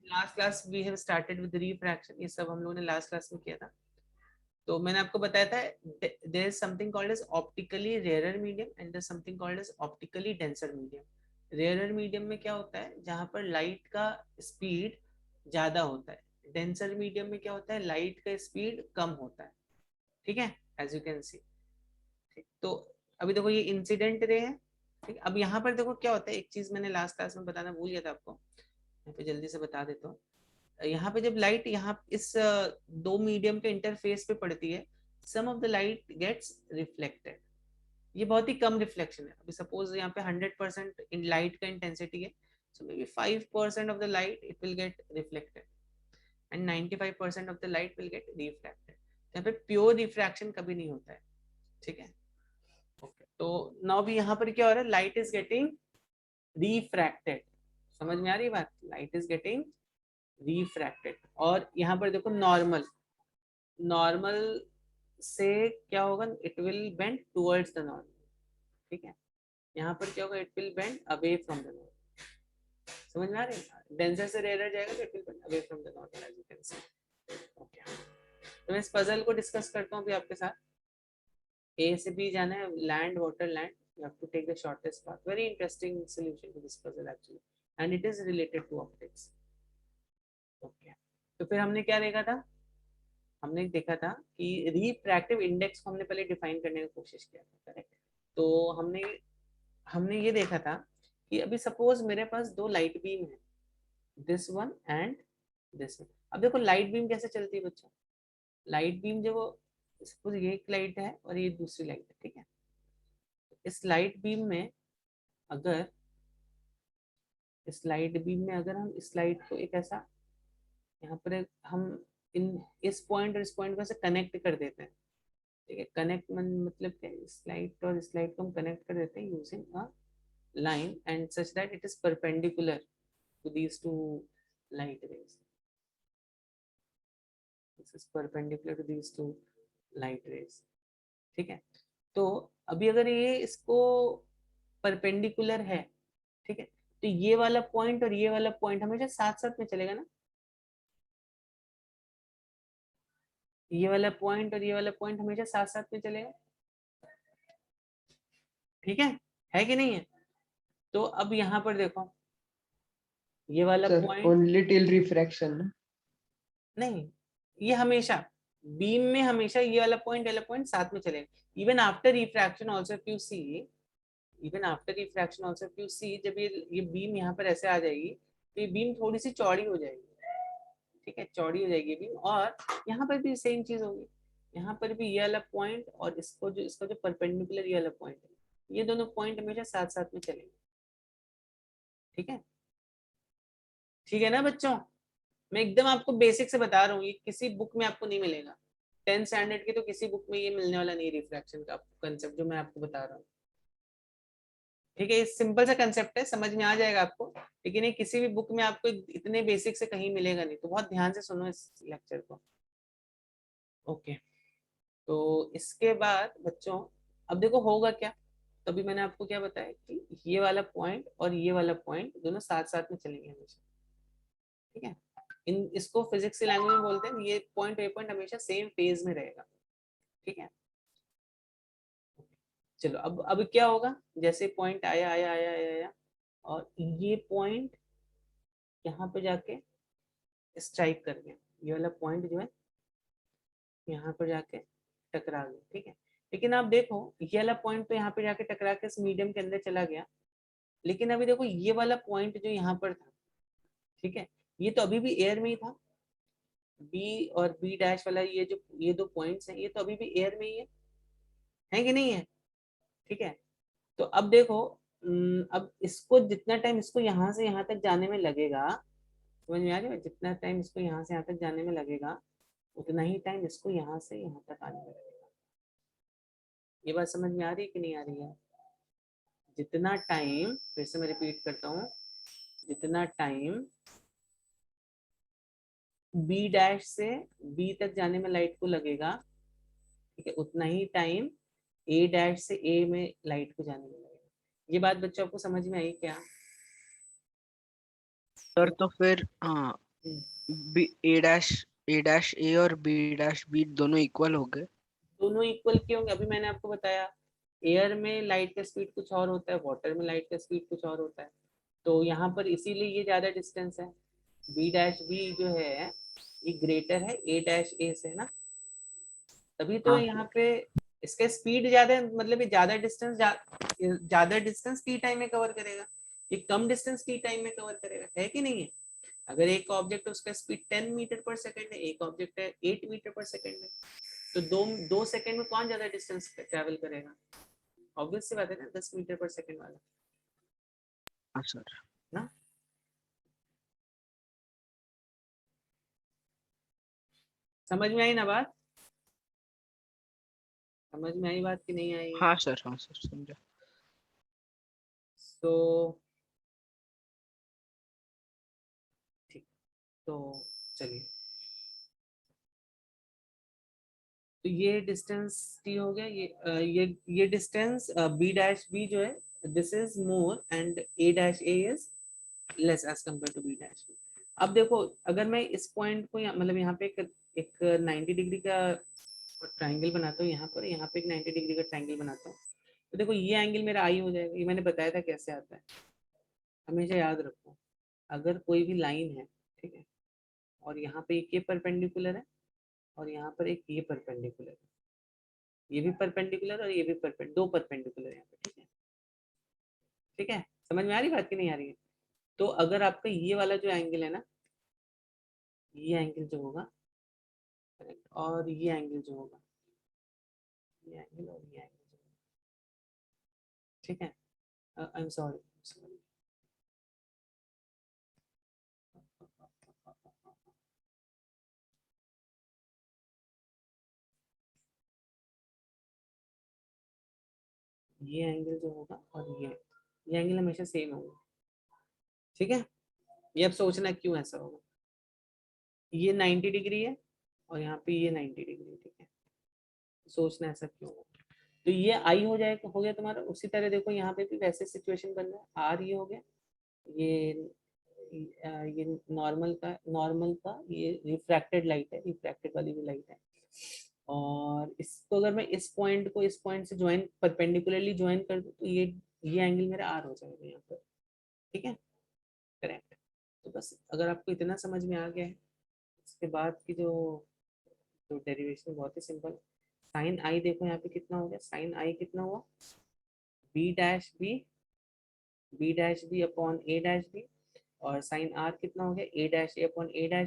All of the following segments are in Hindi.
Last class we have started with refraction, ये सब हम लोगों ने लास्ट क्लास में किया था। तो मैंने आपको बताया था there is something called as optically rarer medium and there something called as optically denser medium. Rarer medium में क्या होता है, जहां पर लाइट का स्पीड ज्यादा होता है। डेंसर मीडियम में क्या होता है, लाइट का स्पीड कम होता है। ठीक है, एज यू कैन सी। ठीक, तो अभी देखो ये इंसिडेंट रे है। ठीक, अब यहाँ पर देखो क्या होता है, एक चीज मैंने लास्ट क्लास में बताना भूल गया था आपको, यहाँ पे जल्दी से बता देता हूँ। यहाँ पे जब लाइट यहाँ इस दो मीडियम के इंटरफेस पे पड़ती है, some of the light gets reflected. ये बहुत ही कम रिफ्लेक्शन है। अभी सपोज यहाँ पे 100% इन लाइट का इंटेंसिटी है, so may be 5% of the light it will get reflected and 95% of the light will get refracted. यहाँ पे प्योर रिफ्रैक्शन कभी नहीं होता है। ठीक है, ओके। तो नाउ भी यहाँ पर क्या हो रहा है, लाइट इज गेटिंग रिफ्रैक्टेड। समझ में आ रही बात, लाइट इज गेटिंग रिफ्रैक्टेड। और यहाँ पर देखो नॉर्मल, नॉर्मल से क्या होगा, it will bend towards the normal. ठीक है, यहाँ पर क्या होगा, it will bend away from the normal. समझ में आ रही है, डेंसर से रेयर जाएगा तो it will bend away from the normal, as you can see. Okay, तो मैं इस पजल को डिस्कस करता हूँ अभी आपके साथ। ए से बी जाना है, land water land, you have to take the shortest path. Very interesting solution to this puzzle actually, and it is related to optics. Okay, तो फिर हमने क्या देखा था, हमने देखा था कि रिफ्रैक्टिव इंडेक्स को हमने पहले डिफाइन करने की कोशिश किया था, करेक्ट। तो हमने हमने ये देखा था कि अभी सपोज मेरे पास दो लाइट बीम है, this one and this one. अब देखो लाइट बीम कैसे चलती है बच्चों, लाइट बीम जब सपोज ये एक लाइट है और ये दूसरी लाइट है, ठीक है। इस लाइट बीम में अगर इस लाइट बीम में अगर हम इस लाइट को एक ऐसा यहाँ पर हम इन इस पॉइंट और इस पॉइंट को ऐसे कनेक्ट कर देते हैं। ठीक है, कनेक्ट मतलब क्या, इस लाइट और इस लाइट को हम कनेक्ट कर देते हैं using a line and such that it is perpendicular to these two light rays. This is perpendicular to these two light rays. ठीक है, तो अभी अगर ये इसको परपेंडिकुलर है, ठीक है, तो ये वाला पॉइंट और ये वाला पॉइंट हमेशा साथ साथ में चलेगा ना। ये वाला पॉइंट और ये वाला पॉइंट हमेशा साथ साथ में चलेगा। ठीक है कि नहीं है। तो अब यहाँ पर देखो ये वाला sir point, only till refraction. नहीं, ये हमेशा बीम में हमेशा ये वाला पॉइंट साथ में चलेगा। Even after refraction also if you see, even after refraction also if you see, जब ये बीम यहाँ पर ऐसे आ जाएगी तो ये बीम थोड़ी सी चौड़ी हो जाएगी। ठीक है, चौड़ी हो जाएगी बीम, और यहाँ पर भी सेम चीज होगी। यहाँ पर भी ये वाला पॉइंट और इसका जो परपेंडिकुलर ये वाला पॉइंट है, ये दोनों पॉइंट हमेशा साथ साथ में चलेंगे। ठीक है, ठीक है ना बच्चों। मैं एकदम आपको बेसिक से बता रहा हूँ, ये किसी बुक में आपको नहीं मिलेगा। 10th स्टैंडर्ड की तो किसी बुक में ये मिलने वाला नहीं, रिफ्रैक्शन का कंसेप्ट जो मैं आपको बता रहा हूँ। ठीक है, ये सिंपल सा कंसेप्ट है, समझ में आ जाएगा आपको, लेकिन ये किसी भी बुक में आपको इतने बेसिक से कहीं मिलेगा नहीं। तो बहुत ध्यान से सुनो इस लेक्चर को। ओके, तो इसके बाद बच्चों अब देखो होगा क्या। तो अभी मैंने आपको क्या बताया कि ये वाला पॉइंट और ये वाला पॉइंट दोनों साथ साथ में चलेंगे हमेशा। ठीक है, इन इसको फिजिक्स की लैंग्वेज में बोलते हैं, ये पॉइंट ए पॉइंट हमेशा सेम फेज में रहेगा। ठीक है, चलो अब क्या होगा, जैसे पॉइंट आया आया आया आया आया और ये पॉइंट यहाँ पे जाके स्ट्राइक कर गया, ये वाला पॉइंट जो है यहाँ पर जाके टकरा गया। ठीक है, लेकिन आप देखो ये वाला पॉइंट तो यहाँ पे जाके टकरा के इस मीडियम के अंदर चला गया, लेकिन अभी देखो ये वाला पॉइंट जो यहाँ पर था, ठीक है, ये तो अभी भी एयर में ही था। बी और बी डैश वाला ये दो पॉइंट्स हैं, ये तो अभी भी एयर में ही है कि नहीं है। ठीक है, तो अब देखो अब इसको जितना टाइम इसको यहाँ से यहाँ तक जाने में लगेगा, समझ में आ रही है, जितना टाइम इसको यहाँ से यहाँ तक जाने में लगेगा उतना ही टाइम इसको यहाँ से यहाँ तक आने में लगेगा। ये बात समझ में आ रही है कि नहीं आ रही है। जितना टाइम, फिर से मैं रिपीट करता हूँ, जितना टाइम बी डैश से बी तक जाने में लाइट को लगेगा, ठीक है, उतना ही टाइम ए डैश से ए में लाइट को जाने में लगेगा। ये बात बच्चों आपको समझ में आई क्या। सर तो फिर हाँ, ए और B' दोनों इक्वल हो गए। दोनों इक्वल क्यों होंगे? अभी मैंने आपको बताया एयर में लाइट का स्पीड कुछ और होता है, वाटर में लाइट का स्पीड कुछ और होता है। तो यहाँ पर इसीलिए ये ज्यादा डिस्टेंस है। B' जो है ये ग्रेटर है A' से, है ना? तभी तो हाँ यहाँ पे इसका स्पीड ज्यादा है, मतलब ये ज्यादा डिस्टेंस टी टाइम में कवर करेगा, ये कम डिस्टेंस टी टाइम में कवर करेगा, है कि नहीं है? अगर एक ऑब्जेक्ट उसका स्पीड 10 मीटर पर सेकंड है, एक ऑब्जेक्ट है 8 मीटर पर सेकंड है, तो दो सेकंड में कौन ज्यादा डिस्टेंस ट्रेवल करेगा? ऑब्वियस सी बात है ना, 10 मीटर पर सेकंड वाला, हाँ सर। ना? समझ में आई ना बात? समझ में आई बात कि नहीं आई? हाँ सर, हाँ सर, समझा। तो ठीक, तो चलिए, तो ये डिस्टेंस टी हो गया, ये डिस्टेंस B' जो है, this is more and A' is less as compare to B'। अब देखो, अगर मैं इस पॉइंट को मतलब यहाँ पे एक 90 डिग्री का ट्राइंगल बनाता हूँ, यहाँ पे एक 90 डिग्री का ट्राइंगल बनाता हूँ, तो देखो ये एंगल मेरा आई हो जाएगा। ये मैंने बताया था कैसे आता है, हमेशा याद रखो। अगर कोई भी लाइन है, ठीक है, और यहाँ पे एक ये परपेंडिकुलर है, और यहाँ पर एक ये परपेंडिकुलर है, ये भी परपेंडिकुलर और ये भी दो परपेंडिकुलर है यहाँ पे, ठीक है? ठीक है, समझ में आ रही बात की नहीं आ रही है? तो अगर आपका ये वाला जो एंगल है ना, ये एंगल जो होगा, करेक्ट, और ये एंगल जो होगा, ये एंगल और ये एंगल जो होगा, ठीक है, आई एम सॉरी, ये एंगल जो होगा और ये एंगल हमेशा सेम होगा, ठीक है? ये अब सोचना क्यों ऐसा होगा। ये 90 डिग्री है और यहाँ पे ये 90 डिग्री, ठीक है? सोचना ऐसा क्यों होगा। तो ये आई हो गया तुम्हारा। उसी तरह देखो यहाँ पे भी वैसे सिचुएशन बन रहा है, आर ये हो गया, ये ये नॉर्मल का ये रिफ्रैक्टेड लाइट है, रिफ्रैक्टेड वाली भी लाइट है। और इसको अगर मैं इस पॉइंट को इस पॉइंट से ज्वाइन परपेंडिकुलरली ज्वाइन कर दूं, तो ये एंगल मेरा आर हो जाएगा यहाँ पर, ठीक है? करेक्ट। तो बस अगर आपको इतना समझ में आ गया है, इसके बाद की जो डेरिवेशन बहुत ही सिंपल। साइन आई देखो यहाँ पे कितना हो गया, साइन आई कितना हुआ, बी अपॉन A', और साइन आर कितना हो गया, A' अपॉन A',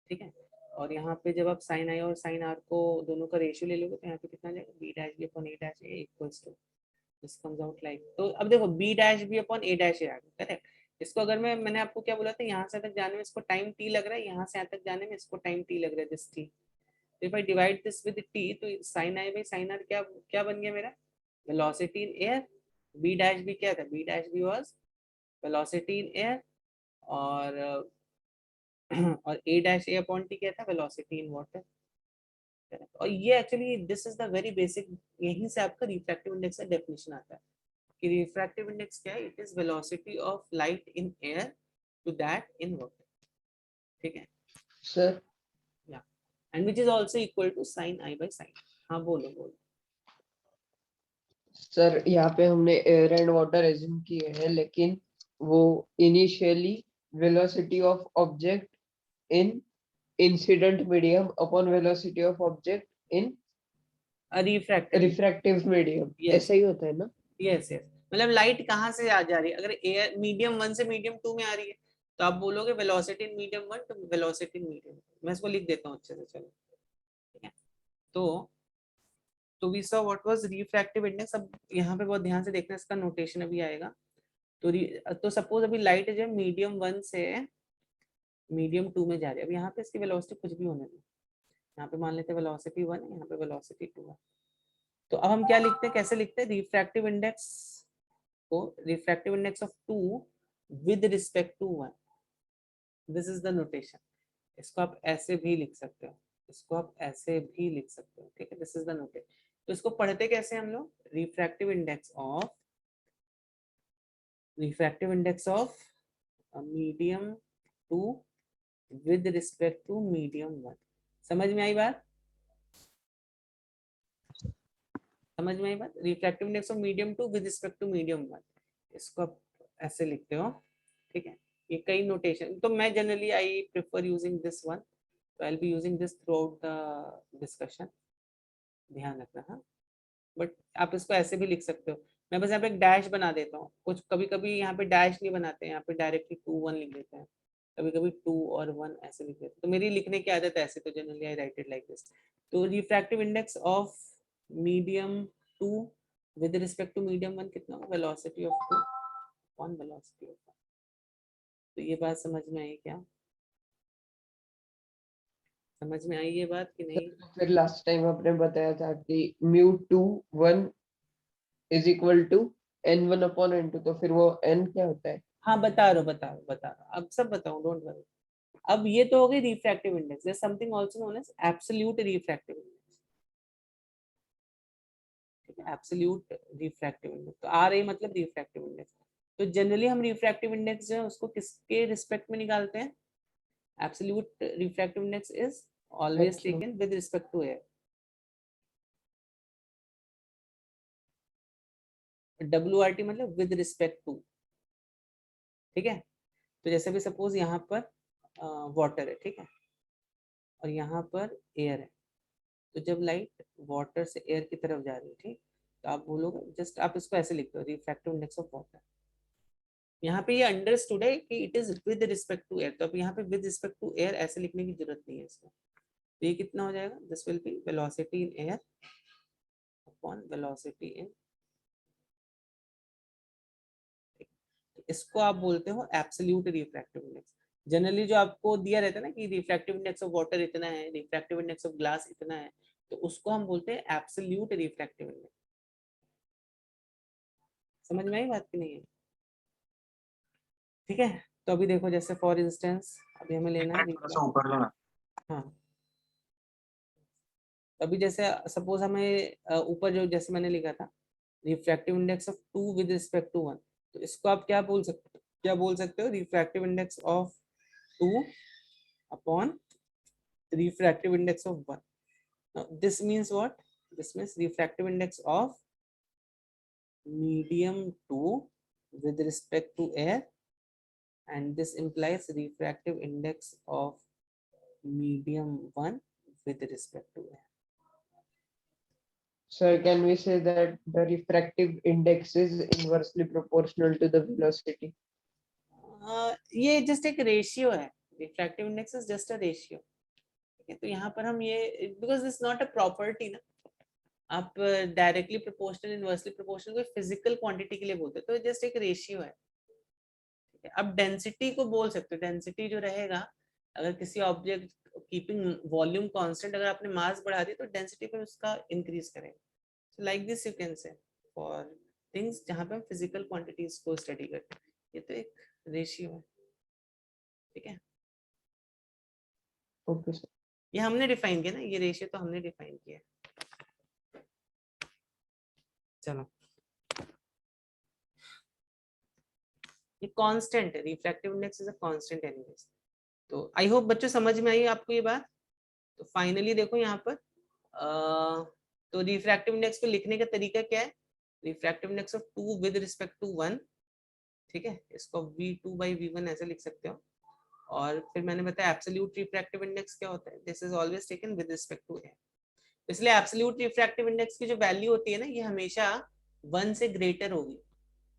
ठीक है? और यहाँ पे जब आप साइन आई और साइन आर को दोनों का रेशियो ले लोगे, तो यहाँ पे कितना आ जाएगा, B' upon A' equals to, this comes out like. तो अब देखो B' अपॉन A' आ गया, करेक्ट। इसको अगर मैंने आपको क्या बोला था, यहाँ से तक जाने में इसको टाइम t लग रहा है, यहाँ से यहाँ तक जाने में इसको टाइम t लग रहा है, दिस t। तो if I divide this with t, तो sine I by sine r क्या क्या बन गया मेरा, वेलोसिटी इन एयर। B' क्या था, B' was velocity in air, और और A' अपॉन टी क्या था, वेलोसिटी इन वाटर। और ये actually this is the very basic, यहीं से आपका रिफ्रैक्टिव इंडेक्स का डेफिनेशन आता है कि रिफ्रैक्टिव इंडेक्स क्या है, it is velocity of light in air to that in water, ठीक है? सर या and which is also equal to sine i by sine. हाँ बोलो बोलो। सर यहाँ पे हमने एयर एंड वाटर एज्यूम किए हैं, लेकिन वो initially velocity of object in incident medium upon velocity of object in refractive, refractive medium, yes ऐसा ही होता है ना? Yes yes. मतलब लाइट कहाँ से आ जा रही है, अगर एयर मीडियम 1 से मीडियम 2 में आ रही है, तो आप बोलोगे वेलोसिटी इन मीडियम 1 तो वेलोसिटी इन मीडियम। मैं इसको लिख देता हूँ अच्छे से, चलो, ठीक है? तो we saw what was refractive index. अब यहाँ पे बहुत ध्यान से देखना, इसका नोटेशन अभी आएगा। तो सपोज अभी लाइट जो है मीडियम 1 से मीडियम 2 में जा रही है, अब यहाँ पे इसकी वेलोसिटी कुछ भी होने दो, यहाँ पे मान लेते हैं वेलोसिटी 1 है, यहाँ पे वेलोसिटी 2 है। तो अब हम क्या लिखते हैं, कैसे लिखते हैं रिफ्रैक्टिव इंडेक्स को, refractive index of 2 with respect to 1, this is the notation. इसको आप ऐसे भी लिख सकते हो, इसको आप ऐसे भी लिख सकते हो, ठीक है? This is the notation. तो इसको पढ़ते कैसे हम लोग, refractive index of medium 2 with respect to medium 1। समझ में आई बात? समझ में आई बात? Refractive index of medium 2 with respect to medium 1, इसको आप ऐसे लिखते हो, ठीक है। ये कई नोटेशन, तो मैं generally I prefer using this one, तो I will be using this throughout the discussion, ध्यान रखना। हाँ, बट आप इसको ऐसे भी लिख सकते हो। मैं बस यहाँ पे एक डैश बना देता हूँ, कुछ कभी कभी यहाँ पे डैश नहीं बनाते हैं, यहाँ पे डायरेक्टली 2 1 लिख देते हैं, कभी कभी 2 और 1 ऐसे लिख देते हैं, तो मेरी लिखने की आदत है ऐसे, तो generally I write it like this. तो refractive index of medium 2 with respect to medium 1 कितना होगा? Velocity of 2 on velocity of 1। तो ये बात समझ में आई क्या? समझ में आई ये बात कि नहीं? तो फिर लास्ट टाइम आपने बताया था कि μ2 1 is equal to n1 upon n2, तो फिर वो n क्या होता है? हाँ बता रहा हूँ, अब सब बताऊँ, डोंट वरी। अब ये तो हो गई refractive index, there something also known as absolute refractive index, ठीक है। एब्सोल्यूट रिफ्रैक्टिव इंडेक्स, तो आर ए मतलब रिफ्रैक्टिव इंडेक्स। तो जनरली हम रिफ्रैक्टिव इंडेक्स जो है उसको किसके रिस्पेक्ट में निकालते हैं? Absolute refractive index is always Absolute. Taken with respect to air. WRT मतलब विद रिस्पेक्ट टू, ठीक है। तो जैसे भी सपोज यहाँ पर वाटर है, ठीक है, और यहाँ पर एयर है, तो जब लाइट वाटर से एयर की तरफ जा रही है, ठीक, तो आप बोलोगे, जस्ट आप इसको ऐसे लिखते हो, रिफ्रैक्टिव इंडेक्स ऑफ वाटर। यहाँ पे ये अंडरस्टूड है कि it is with respect to air, तो अब यहाँ पे विद रिस्पेक्ट टू एयर ऐसे लिखने की जरूरत नहीं है इसको। तो ये कितना हो जाएगा? This will B velocity in air upon velocity इन, इसको आप बोलते हो एब्सोल्यूट रिफ्रैक्टिव इंडेक्स। जनरली जो आपको दिया रहता है ना कि रिफ्रैक्टिव इंडेक्स ऑफ वाटर इतना है, रिफ्रैक्टिव इंडेक्स ऑफ ग्लास इतना है, तो उसको हम बोलते हैं एब्सोल्यूट रिफ्रैक्टिव इंडेक्स। समझ में आई बात की नहीं है? ठीक है। तो अभी देखो, जैसे फॉर इंस्टेंस अभी हमें लेना है थोड़ा सा ऊपर लो ना। हाँ, अभी जैसे सपोज हमें ऊपर जो जैसे मैंने लिखा था, refractive index of 2 with respect to 1, तो इसको आप क्या बोल सकते हो? क्या बोल सकते हो? Refractive index of 2 upon refractive index of 1. Now this means what? This means refractive index of medium 2 with respect to air, and this implies refractive index of medium 1 with respect to air. Sir, can we say that the refractive index is inversely proportional to the velocity? ये जस्ट एक रेशियो है, refractive index is just a ratio, ठीक है। तो यहाँ पर हम ये, because this not a property ना, आप डायरेक्टली प्रोपोर्शनल इनवर्सली प्रोपोर्शनल कोई फिजिकल क्वांटिटी के लिए बोलते हैं, तो जस्ट एक रेशियो है, ठीक है। अब डेंसिटी को बोल सकते हो, डेंसिटी जो रहेगा, अगर किसी ऑब्जेक्ट कीपिंग वॉल्यूम कांस्टेंट, अगर आपने मास बढ़ा दी तो डेंसिटी पर उसका इंक्रीज करेगा। So like this you can say for things जहाँ पे हम फिजिकल क्वांटिटीज को स्टडी करते हैं, ये तो एक रेशियो है, ठीक है। Okay, sir. ये हमने डिफाइन किया ना, ये रेशियो तो हमने डिफाइन किया। चलो, ये कांस्टेंट है, refractive index is a constant anyways. तो आई होप बच्चों समझ में आई आपको ये बात। तो फाइनली देखो यहाँ पर तो रिफ्रैक्टिव इंडेक्स को लिखने का तरीका क्या है? Refractive index of 2 with respect to 1, ठीक है, इसको v2 by v1 ऐसे लिख सकते हो। और फिर मैंने बताया एब्सोल्यूट रिफ्रैक्टिव इंडेक्स क्या होता है, this is always taken with respect to air. इसलिए एब्सोल्यूट रिफ्रैक्टिव इंडेक्स की जो वैल्यू होती है ना, ये हमेशा 1 से ग्रेटर होगी,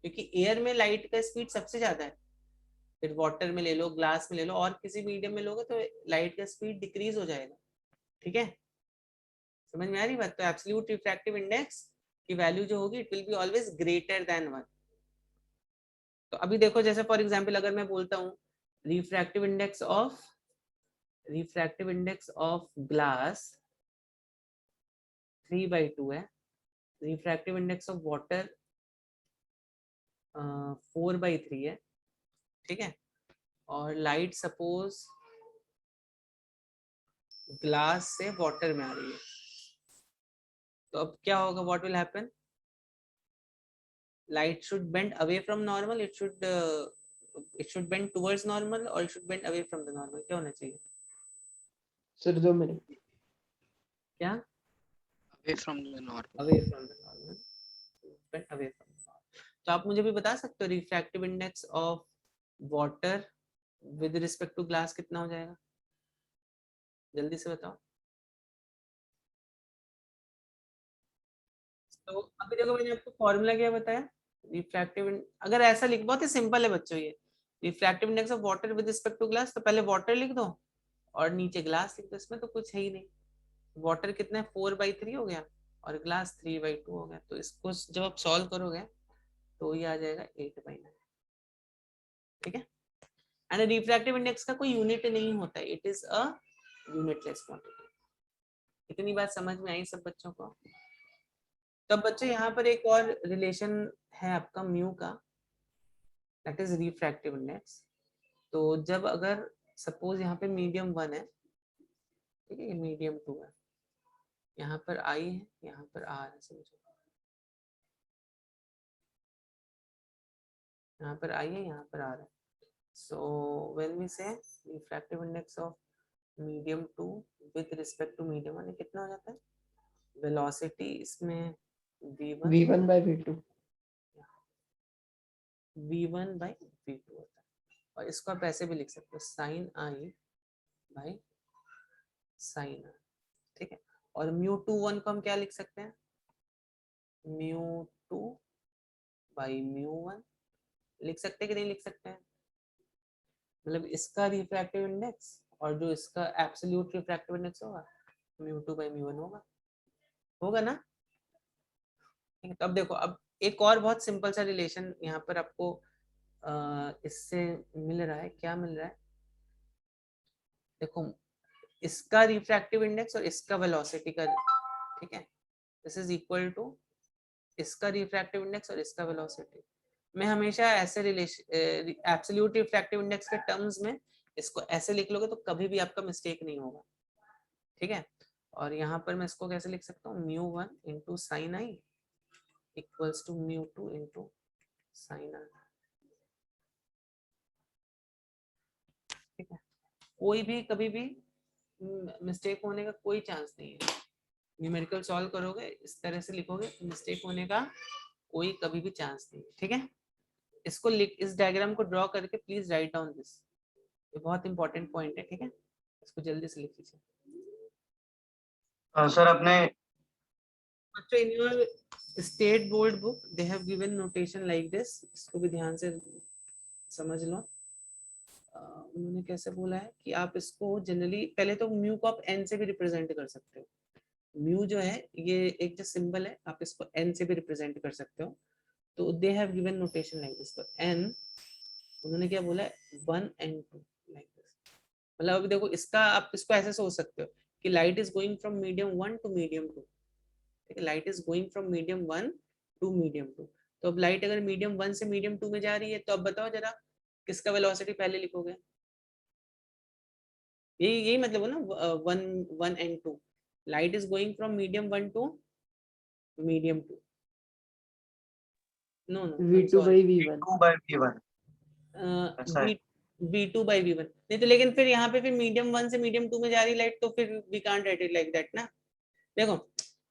क्योंकि एयर में लाइट का स्पीड सबसे ज्यादा है। फिर वाटर में ले लो, ग्लास में ले लो, और किसी मीडियम में लोगे तो लाइट का स्पीड डिक्रीज हो जाएगा, ठीक है। समझ में आ रही बात? तो एब्सोल्यूट रिफ्रैक्टिव इंडेक्स की वैल्यू जो होगी, it will be always greater than 1। तो अभी देखो, जैसे फॉर एग्जांपल अगर मैं बोलता हूँ रिफ्रैक्टिव इंडेक्स ऑफ ग्लास 3/2 है, रिफ्रैक्टिव इंडेक्स ऑफ वाटर 4/3 है, ठीक है, और लाइट सपोज ग्लास से वाटर में आ रही है, तो अब क्या होगा? What will happen? Light should bend away from normal, it should it should bend towards normal और it should bend away from the normal, क्या होना चाहिए? सर 2 मिनट। क्या? Away from the normal. Away from the normal, bend away from the normal. तो आप मुझे भी बता सकते हो refractive index of water with respect to glass कितना हो जाएगा? जल्दी से बताओ। तो अभी देखो मैंने आपको फॉर्मूला क्या बताया, रिफ्रैक्टिव, अगर ऐसा लिख, बहुत ही सिंपल है बच्चों ये, refractive index of water with respect to glass, तो पहले वाटर लिख दो और नीचे ग्लास लिख दो, इसमें तो कुछ है ही नहीं। वाटर कितना है 4/3 हो गया और ग्लास 3/2 हो गया, तो इसको जब आप सॉल्व करोगे तो ये आ जाएगा 8/9। ठीक है, एंड रिफ्रैक्टिव इंडेक्स का कोई यूनिट नहीं होता है, it is a unitless quantity. इतनी बात समझ में आई सब बच्चों को? तब बच्चों यहाँ पर एक और रिलेशन है आपका म्यू का, दैट इज रिफ्रैक्टिव इंडेक्स। तो जब अगर सपोज यहाँ पे मीडियम 1 है, ठीक है, ये मीडियम 2 है, यहाँ पर आई है, यहाँ पर आर है, समझो, यहाँ पर आई है, यहाँ पर आर है। So when we say refractive index of medium 2 with respect to medium 1 कितना हो जाता है? वेलोसिटी इसमें v1 by v2 होता है, और इसको आप ऐसे भी लिख सकते हो sine I by sine are. ठीक है, और μ21 को हम क्या लिख सकते हैं? μ2 बाई μ1 लिख सकते हैं कि नहीं लिख सकते हैं? मतलब इसका रिफ्रैक्टिव इंडेक्स और जो इसका एब्सोल्यूट रिफ्रैक्टिव इंडेक्स होगा μ2 बाई μ1 होगा, होगा ना? ठीक है, तो अब देखो, अब एक और बहुत सिंपल सा रिलेशन यहाँ पर आपको इससे मिल रहा है। क्या मिल रहा है? देखो, इसका रिफ्रैक्टिव इंडेक्स और इसका वेलोसिटी का, ठीक है, दिस इज इक्वल टू इसका रिफ्रैक्टिव इंडेक्स और इसका वेलोसिटी। मैं हमेशा ऐसे रिलेशन एब्सोल्यूट रिफ्रैक्टिव इंडेक्स के टर्म्स में इसको ऐसे लिख लोगे तो कभी भी आपका मिस्टेक नहीं होगा। ठीक है, और यहाँ पर मैं इसको कैसे लिख सकता हूँ? μ1 into sine i equals to μ2 into sine are. ठीक है, कोई भी कभी भी मिस्टेक होने का कोई चांस नहीं है। न्यूमेरिकल सॉल्व करोगे इस तरह से लिखोगे तो मिस्टेक होने का कोई कभी भी चांस नहीं है। ठीक है, इसको लिख, इस डायग्राम को ड्रॉ करके प्लीज राइट डाउन दिस, ये बहुत इंपॉर्टेंट पॉइंट है। ठीक है, इसको जल्दी से लिख लीजिए। सर अपने बच्चों in your state board book they have given notation like this, इसको भी ध्यान से समझ लो। उन्होंने कैसे बोला है कि आप इसको जनरली पहले तो म्यू को आप एन से भी रिप्रेजेंट कर सकते हो। म्यू जो है ये एक जो सिंबल है, आप इसको एन से भी रिप्रेजेंट कर सकते हो। तो they have given notation like this, तो एन उन्होंने क्या बोला है 1 and 2 लाइक दिस। मतलब अभी देखो इसका आप इसको ऐसे सोच सकते हो कि light is going from medium 1 to medium 2। ठीक है, light is going from medium 1 to medium 2। तो अब लाइट अगर मीडियम 1 से मीडियम 2 में जा रही है तो अब बताओ जरा किसका वेलोसिटी पहले लिखोगे? यही मतलब है ना, 1 and 2, light is going from medium 1 to medium 2। No no, v2 by v1 2 by v1 ऐसा है। v2 by v1 नहीं तो, लेकिन फिर यहाँ पे फिर मीडियम 1 से मीडियम 2 में जा रही लाइट तो फिर we can't write it like that ना। देखो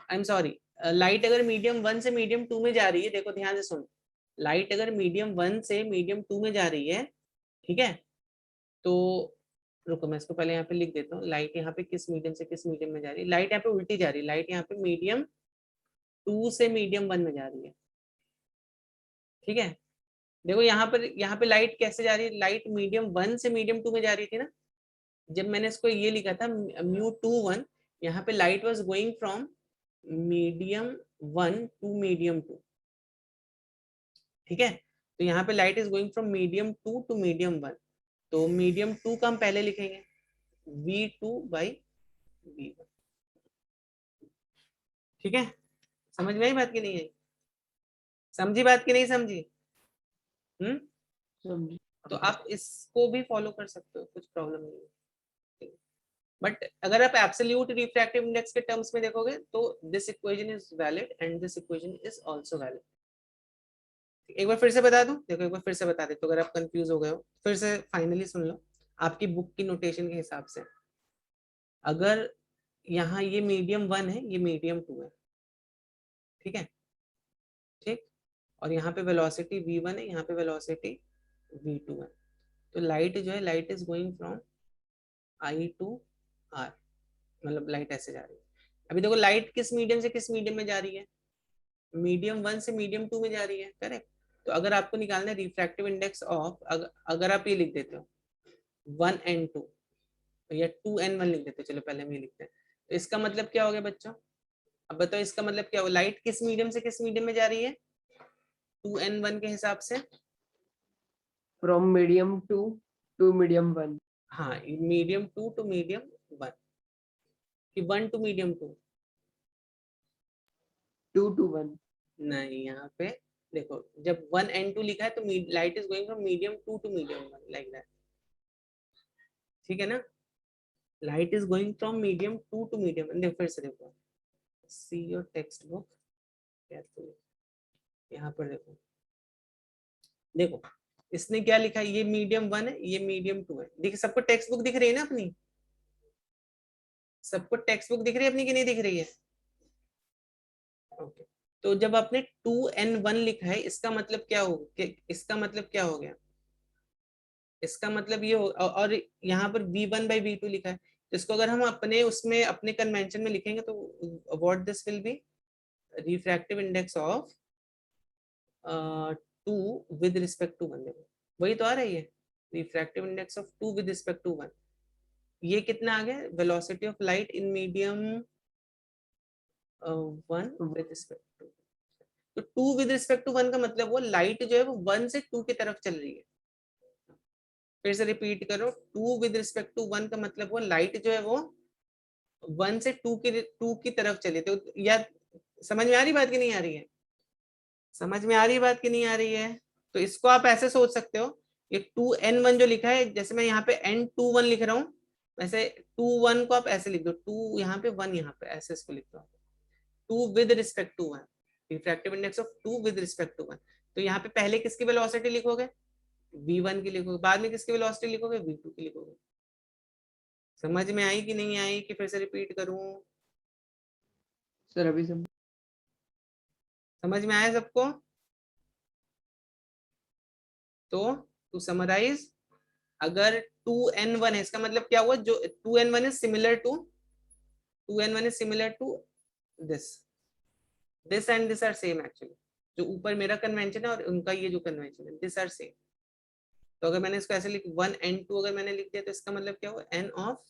आई एम सॉरी, लाइट अगर मीडियम 1 से मीडियम 2 में जा रही है, देखो ध्यान से सुनो, लाइट अगर मीडियम 1 से मीडियम 2 में जा रही है, ठीक है, तो रुको मैं इसको पहले यहाँ पे लिख देता हूँ। लाइट यहाँ पे किस मीडियम से किस मीडियम में जा रही है? लाइट यहाँ पे उल्टी जा रही है, लाइट यहाँ पे मीडियम 2 से मीडियम 1 में जा रही है। ठीक है, देखो यहाँ पे लाइट कैसे जा रही है? लाइट मीडियम 1 से मीडियम 2 में जा रही थी ना, जब मैंने इसको ये लिखा था μ21, यहाँ पे light was going from medium 1 to medium 2। ठीक है, तो यहाँ पे light is going from medium 2 to medium 1, तो मीडियम 2 का हम पहले लिखेंगे v2 by v1। ठीक है, समझ में आई बात की नहीं है? समझी बात की नहीं समझी? समझी। तो आप इसको भी फॉलो कर सकते हो, कुछ प्रॉब्लम नहीं है। बट अगर आप एब्सोल्यूट रिफ्रैक्टिव इंडेक्स के टर्म्स में देखोगे तो this equation is valid and this equation is also valid. एक बार फिर से बता दूं, देखो एक बार फिर से बता देता हूं, अगर आप कंफ्यूज हो गए हो फिर से फाइनली सुन लो आपकी बुक की नोटेशन के हिसाब से। अगर यहाँ ये मीडियम 1 है, ये मीडियम 2 है, ठीक है, ठीक, और यहाँ पे वेलोसिटी v1 है, यहाँ पे वेलोसिटी v2 है, तो लाइट जो है, light is going from I to R, मतलब लाइट ऐसे जा रही है। अभी देखो लाइट किस मीडियम से किस मीडियम में जा रही है, मीडियम 1 से मीडियम 2 में जा रही है, करेक्ट। तो अगर आपको निकालना है रिफ्रैक्टिव इंडेक्स ऑफ, अगर आप ये लिख देते हो 1n2 या 2n1 लिख देते हो, चलो पहले हम ये लिखते हैं, तो इसका मतलब क्या हो गया बच्चों, अब बताओ इसका मतलब क्या हो, लाइट किस मीडियम से किस मीडियम में जा रही है 2n1 के हिसाब से, from medium 2 to medium 1. हाँ मीडियम 2 टू मीडियम 1 कि 1 टू मीडियम 2, 2 to 1. नहीं यहाँ पे देखो जब 1n2 लिखा है तो light is going from medium 2 to medium 1 like that, ठीक है ना, light is going from medium 2 to medium 1। देखो फिर से देखो, see your text book carefully, यहाँ पर देखो, देखो इसने क्या लिखा है, ये मीडियम 1 है, ये मीडियम 2 है, देखिए सबको टेक्स्ट बुक दिख रही है ना अपनी, सबको टेक्स्ट बुक दिख रही है अपनी कि नहीं दिख रही है, ओके। तो जब आपने 2n1 लिखा है इसका मतलब क्या हो, इसका मतलब क्या हो गया, इसका मतलब ये हो, और यहाँ पर v1/v2 लिखा है, तो इसको अगर हम अपने उसमें अपने कन्वेंशन में लिखेंगे तो what this will be refractive index of 2 with respect to 1, देखो वही तो आ रही है, refractive index of 2 with respect to 1, ये कितना आ गया, velocity of light in medium 1 with respect to, तो 2 विद रिस्पेक्ट टू 1 का मतलब वो लाइट जो है वो 1 से 2 की तरफ चल रही है, फिर से रिपीट करो, 2 विद रिस्पेक्ट टू 1 का मतलब वो लाइट जो है वो 1 से 2 की तरफ चली, तो या समझ में आ रही बात की नहीं आ रही है, समझ में आ रही बात की नहीं आ रही है, तो इसको आप ऐसे सोच सकते हो, ये 2n1 जो लिखा है, जैसे मैं यहाँ पे n21 लिख रहा हूँ, वैसे 2 1 को आप ऐसे लिख दो, 2 यहाँ पे 1 यहाँ पे, ऐसे इसको लिख दो, 2 with respect to 1, refractive index of 2 with respect to 1, तो यहाँ पे पहले किसकी वेलोसिटी लिखोगे, v1 की लिखोगे, बाद में किसकी वेलोसिटी लिखोगे, v2 की लिखोगे। समझ में आई कि नहीं आई कि फिर से रिपीट करूं, सर अभी सब समझ में आया सबको, तो टू समराइज, अगर 2n1 है इसका मतलब क्या हुआ, जो 2n1 is similar to 2n1 is similar to this, this and this are same actually, जो ऊपर मेरा कन्वेंशन है और उनका ये जो कन्वेंशन है दिस आर सेम, तो अगर मैंने इसको ऐसे लिख 1n2 अगर मैंने लिख दिया तो इसका मतलब क्या हुआ, n of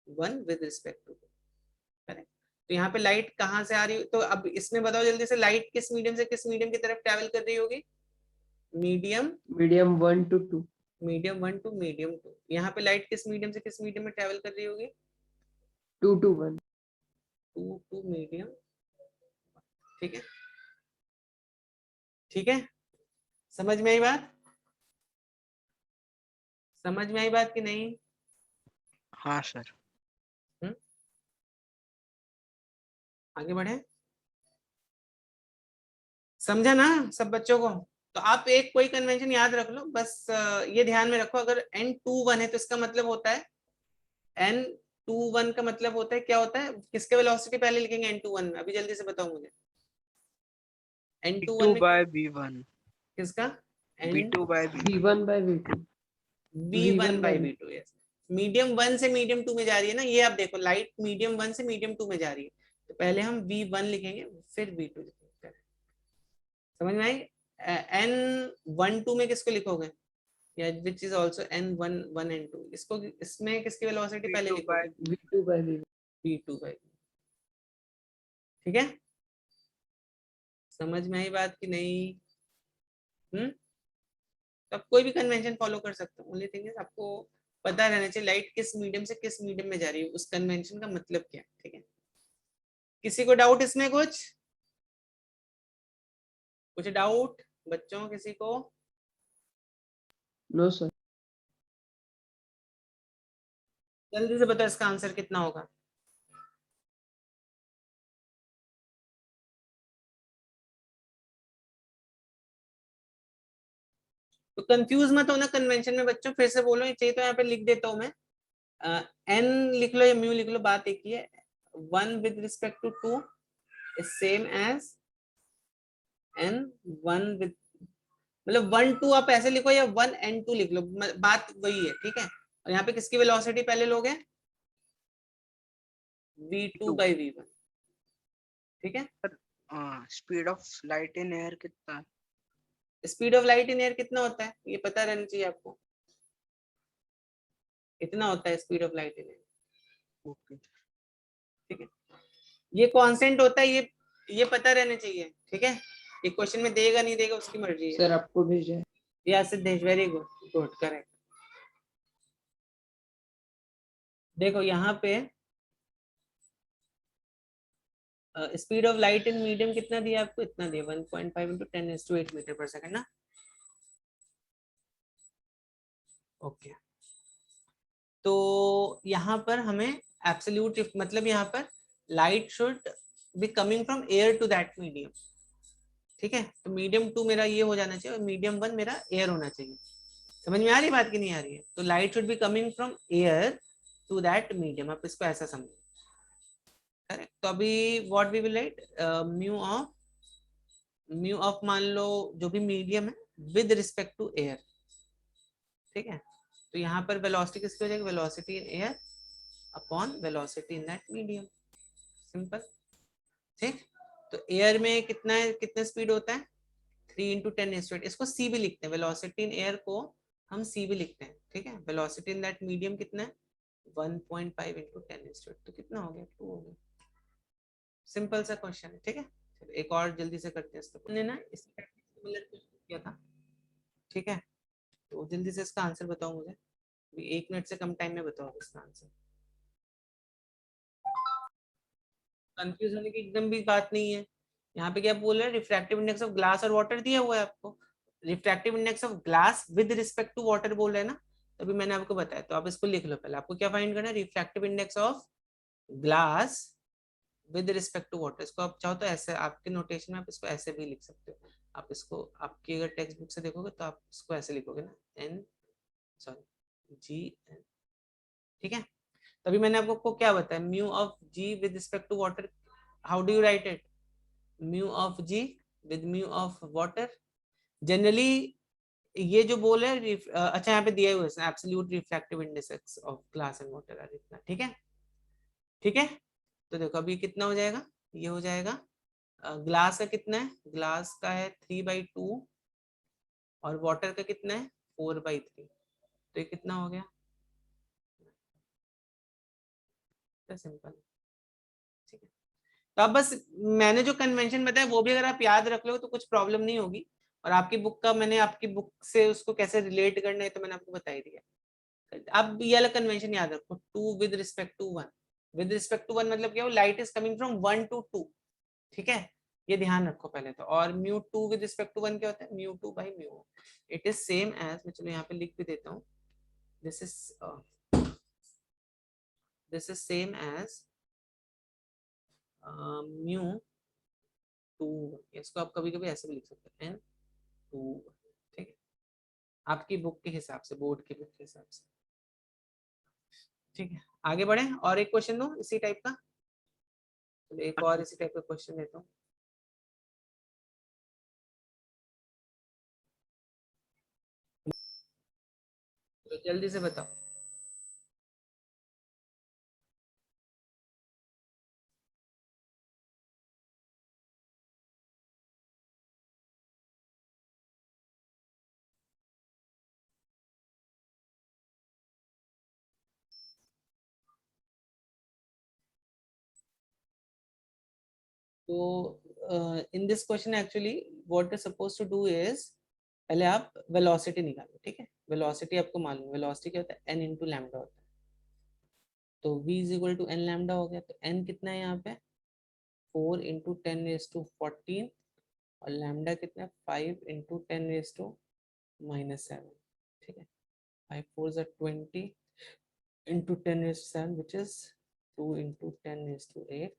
1 with respect to, correct. तो यहाँ पे लाइट कहाँ से आ रही, तो अब इसमें बताओ जल्दी से, लाइट किस मीडियम से किस मीडियम की तरफ ट्रेवल कर रही होगी, medium medium 1 to 2. Medium 1 to medium 2, यहाँ पे लाइट किस मीडियम से किस मीडियम में ट्रेवल कर रही होगी, 2 to 1. 2 टू मीडियम, ठीक है, ठीक है, समझ में आई बात, समझ में आई बात कि नहीं, हाँ सर। आगे बढ़े, समझा ना सब बच्चों को, तो आप एक कोई कन्वेंशन याद रख लो बस, ये ध्यान में रखो, अगर n21 है तो इसका मतलब होता है, n21 का मतलब होता है क्या होता है, किसके वेलोसिटी पहले लिखेंगे n21 में, अभी जल्दी से बताओ मुझे, n21 V2 में by V1, किसका, V2 by V1, v1 by v2. v1 by v2, yes, medium 1 से मीडियम 2 में जा रही है ना, ये आप देखो लाइट मीडियम 1 से मीडियम 2 में जा रही है, तो पहले हम v1 लिखेंगे फिर v2 लिखेंगे, समझ में आई, n12 में किसको लिखोगे, या विच इज आल्सो n1 and 2, इसको इसमें किसकी वेलोसिटी पहले V2 by लिखोगे, v2 by v1. v2 by, ठीक है, समझ में आई बात कि नहीं, तो आप कोई भी कन्वेंशन फॉलो कर सकते हो, ओनली थिंग इज आपको पता रहना चाहिए लाइट किस मीडियम से किस मीडियम में जा रही है, उस कन्वेंशन का मतलब क्या है, ठीक है, किसी को डाउट इसमें, कुछ डाउट बच्चों, किसी को, No sir. जल्दी से बताओ इसका आंसर कितना होगा, तो कंफ्यूज मत होना कन्वेंशन में बच्चों, फिर से बोलो, ये चाहिए तो यहाँ पे लिख देता हूँ मैं, एन लिख लो या म्यू लिख लो, बात एक ही है। 1 with respect to 2 is same as n 1 with, मतलब 1 2 आप ऐसे लिखो या 1 and 2 लिख लो, बात वही है, ठीक है। और यहाँ पे किसकी वेलोसिटी पहले लोगे, v2 by v1, ठीक है। Speed of light in air कितना? Speed of light in air कितना होता है, ये पता रहना चाहिए आपको, कितना होता है speed of light in air, okay, ठीक है। ये कांस्टेंट होता है, ये पता रहना चाहिए, ठीक है। ये क्वेश्चन में देगा नहीं देगा उसकी मर्जी है। सर आपको भेजा है। या Siddhesh, very good, good, correct. देखो यहाँ पे speed of light in medium कितना दिया आपको, इतना दिया 1.5 into 10⁸ मीटर पर सेकंड ना, ओके। तो यहाँ पर हमें एब्सोल्यूट, मतलब यहाँ पर light should be coming from air to that medium, ठीक है। तो मीडियम 2 मेरा ये हो जाना चाहिए और मीडियम 1 मेरा एयर होना चाहिए। समझ में आ रही बात की नहीं आ रही है? तो light should be coming from air to that medium, आप इसको ऐसा समझो, करेक्ट। तो अभी what we will write, mu of मान लो जो भी मीडियम है विद रिस्पेक्ट टू एयर, ठीक है। तो यहाँ पर वेलोसिटी किसकी हो जाएगी, velocity in air upon velocity in that medium, simple, ठीक। तो एयर में कितना है, कितना स्पीड होता है 3 into 10⁸, इसको सी भी लिखते हैं, वेलोसिटी इन एयर को हम सी भी लिखते हैं, ठीक है। वेलोसिटी इन दैट मीडियम कितना है 1.5 into 10⁸, तो कितना हो गया 2 हो गया, सिंपल सा क्वेश्चन है, ठीक है। चलो एक और जल्दी से करते हैं इसको, हमने ना इसका सिमिलर क्वेश्चन किया था, ठीक है। तो जल्दी से इसका आंसर बताओ मुझे, 1 मिनट से कम टाइम में बताओ इसका आंसर। कंफ्यूज होने की एकदम भी बात नहीं है। यहाँ पे क्या बोल रहा है, रिफ्रैक्टिव इंडेक्स ऑफ ग्लास और वाटर दिया हुआ है आपको, refractive index of glass with respect to water बोल रहे हैं ना, तभी मैंने आपको बताया। तो आप इसको लिख लो, पहले आपको क्या फाइंड करना है, refractive index of glass with respect to water. इसको आप चाहो तो ऐसे आपके नोटेशन में आप इसको ऐसे भी लिख सकते हो, आप इसको आपकी अगर टेक्स्ट बुक से देखोगे तो आप इसको ऐसे लिखोगे ना, एन सॉरी जी एन, ठीक है। तभी मैंने आपको क्या बताया, mu of G with respect to water, how do you write it, mu of G with mu of water. Generally ये जो बोल है अच्छा यहाँ पे दिया हुआ है absolute refractive index of glass and water are इतना, ठीक है, ठीक है। तो देखो अभी कितना हो जाएगा, ये हो जाएगा ग्लास का कितना है, ग्लास का है 3/2 और वाटर का कितना है 4/3, तो ये कितना हो गया, सिंपल, ठीक है। तो अब बस मैंने जो कन्वेंशन बताया वो भी अगर आप याद रख लो तो कुछ प्रॉब्लम नहीं होगी। और आपकी बुक का, मैंने आपकी बुक से उसको कैसे रिलेट करना है तो मैंने आपको बता ही दिया। अब ये वाला कन्वेंशन याद रखो, 2 with respect to 1, with respect to 1 मतलब क्या हो, light is coming from 1 to 2, ठीक है। ये ध्यान रखो पहले तो। और म्यू 2 विद रिस्पेक्ट टू 1 क्या होता है, mu 2 by mu, it is same as, मैं चलो यहाँ पे लिख भी देता हूँ, this is same as mu 2, इसको आप कभी कभी ऐसे भी लिख सकते हैं N2, ठीक है, आपकी बुक के हिसाब से, बोर्ड की बुक के हिसाब से, ठीक है। आगे बढ़े, और एक क्वेश्चन दो इसी टाइप का, तो एक और इसी टाइप का क्वेश्चन देता हूँ। तो जल्दी से बताओ, तो in this question actually what is suppose to do is, पहले आप वेलोसिटी निकालो, ठीक है। वेलोसिटी आपको मालूम, वेलोसिटी क्या होता है, n into लैम्डा होता है। तो v is equal to n lambda हो गया, तो n कितना है यहाँ पे 4 into 10⁻14 और लैम्डा कितना है 5 into 10⁻−7, ठीक है। 5 4s are 20 into 10⁻7 which is 2 into 10⁸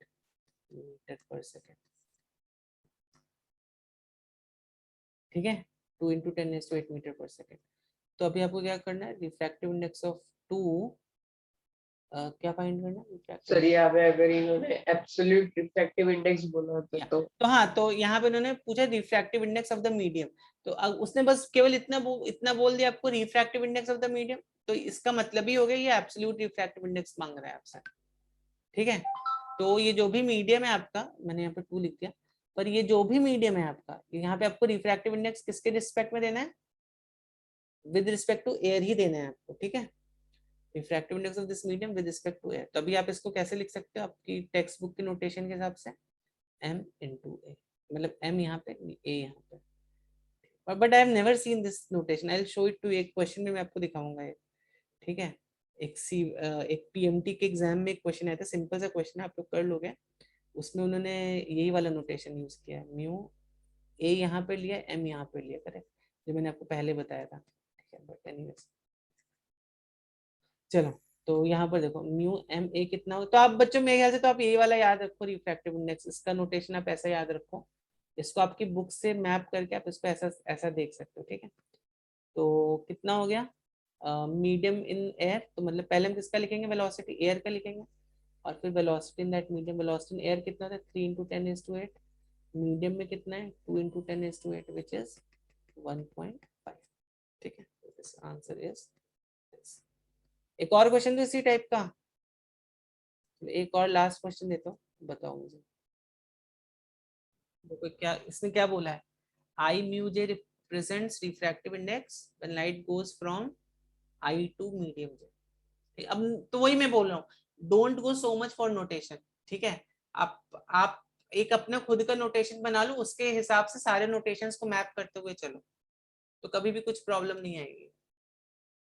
metre पर सेकेंड, ठीक है। 2 × 10⁸ मीटर पर सेकेंड। तो अभी आपको क्या करना है, रिफ्रैक्टिव इंडेक्स ऑफ 2 क्या फाइंड करना है? सर यहाँ पे अगर इन्होंने एब्सोल्यूट रिफ्रैक्टिव इंडेक्स बोला होता तो हाँ, तो यहाँ पे उन्होंने पूछा refractive index of the medium, तो उसने बस केवल इतना बोल दिया आपको, refractive index of the medium, तो इसका मतलब ही हो गया ये एब्सोल्यूट रिफ्रैक्टिव इंडेक्स मांग रहा है आपसे, ठीक है। तो ये जो भी मीडियम है आपका, मैंने यहाँ पे 2 लिख दिया, पर ये जो भी मीडियम है आपका, यहाँ पे आपको रिफ्रैक्टिव इंडेक्स किसके रिस्पेक्ट में देना है, विद रिस्पेक्ट टू एयर ही देना है आपको, ठीक है। Refractive index of this medium with respect to air, तभी आप इसको कैसे लिख सकते हो आपकी टेक्स्ट बुक के नोटेशन के हिसाब से, m into a, मतलब m यहाँ पे, a यहाँ पे, but I have never seen this notation, I will show it to, एक क्वेश्चन में मैं आपको दिखाऊंगा ये, ठीक है। एक पीएमटी के एग्जाम में एक क्वेश्चन आया था, सिंपल सा क्वेश्चन है, आप लोग कर लोगे, उसमें उन्होंने यही वाला नोटेशन यूज किया, म्यू a यहाँ पे लिया, m यहाँ पे लिया, करेक्ट, जो मैंने आपको पहले बताया था, ठीक है। बट एनीवेज चलो, तो यहाँ पर देखो म्यू एम ए कितना हो, तो आप बच्चों मेरे ख्याल से तो आप यही वाला याद रखो, रिफ्रैक्टिव इंडेक्स, इसका नोटेशन आप ऐसा याद रखो, इसको आपकी बुक से मैप करके आप इसको ऐसा ऐसा देख सकते हो, ठीक है। तो कितना हो गया, मीडियम इन एयर, तो मतलब पहले हम किसका लिखेंगे, वेलोसिटी एयर का लिखेंगे, और फिर velocity in that medium, velocity in air कितना था, 3 × 10⁸, मीडियम में कितना है, 2 × 10⁸, विच इज 1.5, ठीक है। This answer is this. एक और क्वेश्चन तो इसी टाइप का, एक और लास्ट क्वेश्चन देता हूँ, बताओ मुझे, देखो क्या इसने क्या बोला है, i mu j represents refractive index when light goes from i to medium j. अब तो वही मैं बोल रहा हूँ, don't go so much for notation, ठीक है। आप एक अपना खुद का नोटेशन बना लो, उसके हिसाब से सारे नोटेशंस को मैप करते हुए चलो, तो कभी भी कुछ प्रॉब्लम नहीं आएगी,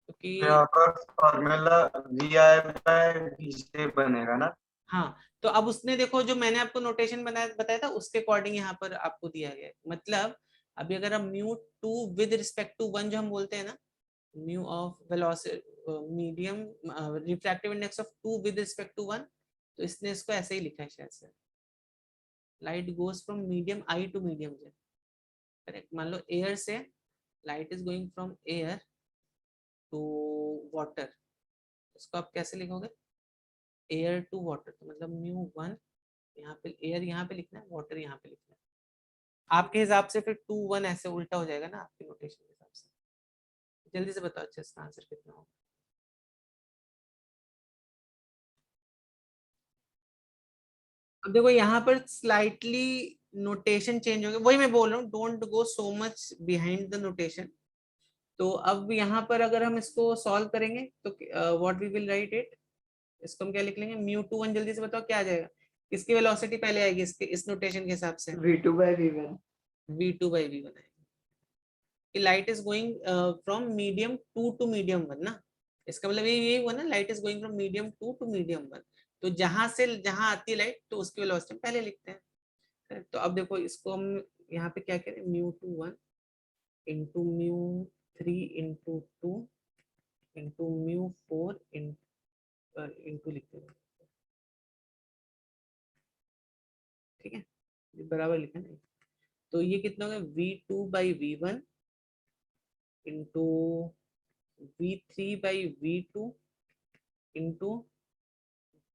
क्योंकि यहाँ पर फॉर्मूला VI/V से बनेगा ना। हाँ, तो अब उसने देखो जो मैंने आपको नोटेशन बताया था उसके अकॉर्डिंग यहाँ पर आपको दिया गया है, मतलब अभी अगर हम म्यू 2 विद रिस्पेक्ट टू 1 जो हम बोलते हैं ना, mu of velocity medium refractive index of 2 with respect to 1, तो इसने इसको ऐसे ही लिखा है शायद से, light goes from medium I to medium J, correct. मान लो एयर से light is going from air to water, इसको आप कैसे लिखोगे, एयर टू वाटर, तो मतलब म्यू 1, यहाँ पे एयर यहाँ पे लिखना है, वाटर यहाँ पे लिखना है, आपके हिसाब से फिर 2 1 ऐसे उल्टा हो जाएगा ना आपके नोटेशन के हिसाब से। जल्दी से बताओ अच्छा इसका आंसर कितना होगा। अब देखो यहाँ पर स्लाइटली नोटेशन चेंज हो गया, वही मैं बोल रहा हूँ, don't go so much behind the notation. तो अब यहाँ पर अगर हम इसको सॉल्व करेंगे तो what we will write it, इसको हम क्या लिख लेंगे, म्यू 2 1, जल्दी से बताओ क्या आ जाएगा, किसकी वेलोसिटी पहले आएगी इसके इस नोटेशन के हिसाब से, V2/V1 V2/V1 आएगी, कि light is going from medium 2 to medium 1 ना, इसका मतलब यही हुआ ना, light is going from medium 2 to medium 1, तो जहां से जहां आती है लाइट तो उसकी वेलोसिटी पहले लिखते हैं। तो अब देखो इसको हम यहाँ पे क्या करें, mu 2 1 into mu 3 into 2 into mu 4 into लिखते हैं, ठीक है, ये बराबर लिखा ना, तो ये कितना होगा, V2/V1 into V3/V2 into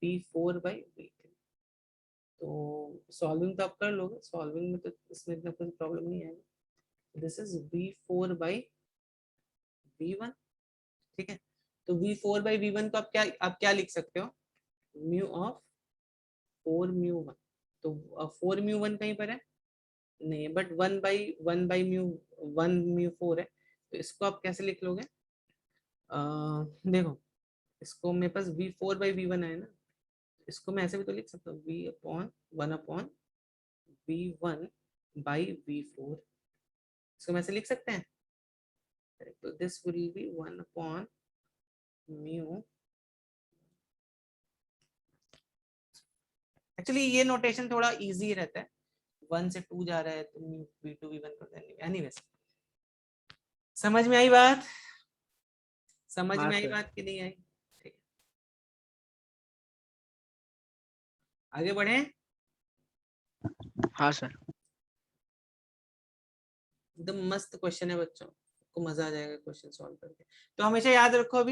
V4/V3। तो सॉल्विंग तो आप कर लोगे, सॉल्विंग में तो इसमें इतना कोई प्रॉब्लम नहीं आएगा, दिस इज V4/V1, ठीक है। तो V4/V1 तो आप क्या लिख सकते हो, म्यू ऑफ 4 म्यू 1, तो 4 म्यू 1 कहीं पर है नहीं, बट 1/1 म्यू 1 म्यू 4 है, तो इसको आप कैसे लिख लोगे, देखो इसको मेरे पास V4/V1 है ना, इसको मैं ऐसे भी तो लिख सकता हूँ, V/1/V1/V4, इसको मैं ऐसे लिख सकते हैं, तो this will B 1 mu, actually ये नोटेशन थोड़ा इजी रहता है, 1 से 2 जा रहा है तो V2/V1 कर देंगे, एनीवेज समझ में आई बात, समझ हाँ में आई सर। बात कि नहीं आई, ठीक है आगे बढ़े, हाँ सर। एकदम मस्त क्वेश्चन है बच्चों, आपको मजा आ जाएगा क्वेश्चन सॉल्व करके। तो हमेशा याद रखो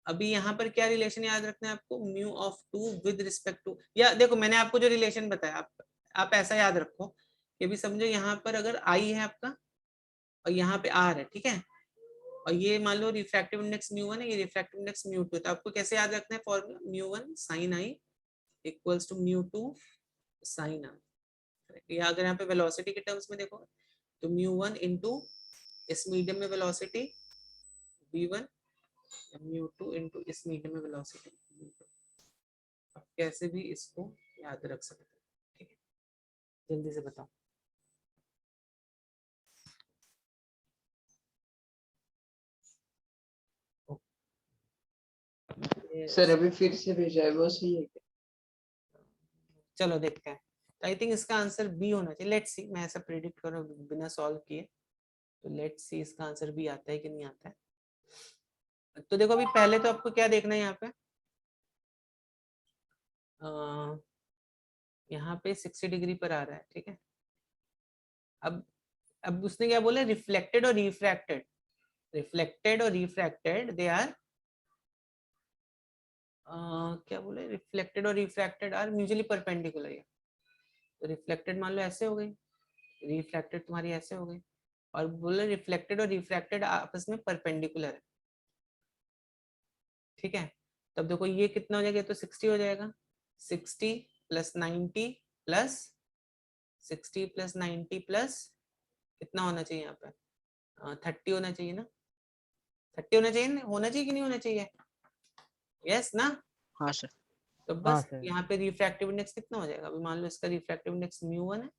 अभी यहाँ पर क्या रिलेशन याद रखना है आपको, mu of 2 with respect to, या देखो मैंने आपको जो रिलेशन बताया आप ऐसा याद रखो कि अभी समझो यहाँ पर अगर आई है आपका और यहाँ पे आर है, ठीक है, और ये मान लो रिफ्रैक्टिव इंडेक्स म्यू1 है, ये रिफ्रैक्टिव इंडेक्स म्यू2, तो आपको कैसे याद रखना है formula, mu one sine i equals to mu two sine r. या अगर यहाँ पे वेलोसिटी के टर्म्स में देखो तो म्यू1 इनटू इस मीडियम में वेलोसिटी v1, म्यू2 इनटू इस मीडियम में वेलोसिटी v2। आप कैसे भी इसको याद रख सकते हैं, ठीक है, जल्दी से बताओ। सर अभी फिर से भेजा है, वो सही है क्या? चलो देखते हैं, आई थिंक इसका आंसर बी होना चाहिए, लेट्स सी, मैं ऐसा प्रेडिक्ट कर रहा हूँ बिना सॉल्व किए, तो लेट्स सी इसका आंसर बी आता है कि नहीं आता है। तो देखो अभी पहले तो आपको क्या देखना है यहाँ पे 60 डिग्री पर आ रहा है, ठीक है। अब उसने क्या बोला, रिफ्लेक्टेड और रिफ्रैक्टेड, रिफ्लेक्टेड और रिफ्रैक्टेड दे आर क्या बोले, रिफ्लेक्टेड और रिफ्रैक्टेड आर म्यूचुअली परपेंडिकुलर। तो रिफ्लेक्टेड मान लो ऐसे हो गई, रिफ्रैक्टेड तुम्हारी ऐसे हो गई, और बोले रिफ्लेक्टेड और रिफ्रैक्टेड आपस में परपेंडिकुलर है, ठीक है। तब देखो ये कितना हो जाएगा, तो 60 हो जाएगा, 60 प्लस 90 प्लस 60 प्लस 90 प्लस कितना होना चाहिए यहाँ पे, 30 होना चाहिए ना, 30 होना चाहिए, होना चाहिए कि नहीं होना चाहिए, यस ना। हाँ सर। तो बस यहाँ पे रिफ्रैक्टिव इंडेक्स कितना हो जाएगा, अभी मान लो इसका रिफ्रैक्टिव इंडेक्स म्यू1 है,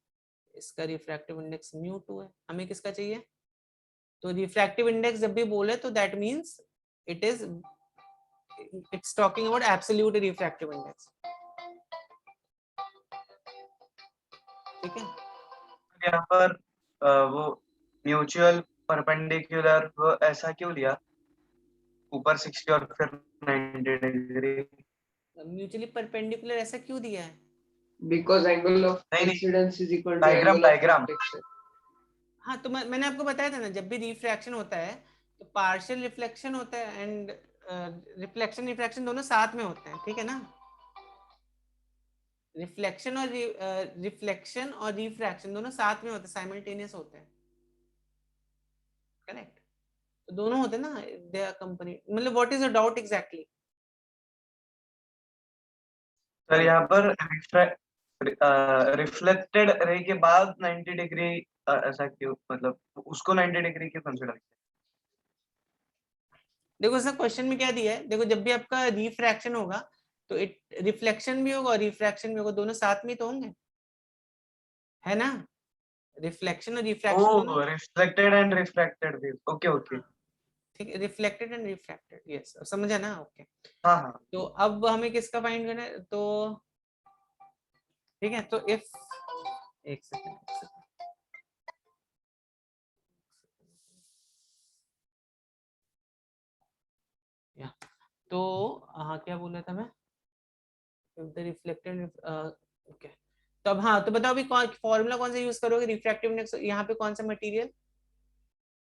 इसका रिफ्रैक्टिव इंडेक्स म्यू2 है, हमें किसका चाहिए। तो रिफ्रैक्टिव इंडेक्स जब भी बोले तो that means it's talking about absolute refractive index, ठीक है। यहाँ पर वो म्यूचुअल परपेंडिकुलर वो ऐसा क्यों लिया, ऊपर 60 और फिर 90 डिग्री? म्यूचुअली परपेंडिकुलर ऐसा क्यों दिया है, Because angle of नहीं, incidence is equal to diagram angle of diagram reflection. हाँ तो मैंने आपको बताया था ना, जब भी रिफ्रैक्शन होता है तो पार्शियल रिफ्लेक्शन होता है एंड रिफ्लेक्शन रिफ्रैक्शन दोनों साथ में होते हैं, ठीक है ना। रिफ्लेक्शन और रिफ्रैक्शन दोनों साथ में होते हैं, साइमल्टेनियस होते हैं, करेक्ट। तो दोनों होते हैं ना, दे आर कंपनी, मतलब what is the doubt exactly. Sir यहाँ पर रिफ्लेक्टेड रे के बाद 90 डिग्री ऐसा क्यों, मतलब उसको 90 डिग्री क्यों कंसिडर किया? देखो इसका क्वेश्चन में क्या दिया है, देखो जब भी आपका रिफ्रैक्शन होगा तो रिफ्लेक्शन भी होगा और रिफ्रैक्शन भी होगा, दोनों साथ में तो होंगे, है ना। रिफ्लेक्शन और रिफ्रैक्शन दोनों, रिफ्लेक्टेड एंड रिफ्रैक्टेड भी, ओके ओके। ठीक है, रिफ्लेक्टेड एंड रिफ्रैक्टेड, यस समझा ना, ओके। हाँ हाँ। तो अब हमें किसका फाइंड करना है, तो ठीक है, तो इफ एक सेकंड या तो हाँ क्या बोला था मैं, रिफ्लेक्टेड ओके। तो अब हाँ तो बताओ अभी फॉर्मूला कौन सा यूज करोगे, रिफ्रैक्टिव इंडेक्स यहाँ पे कौन सा मटेरियल।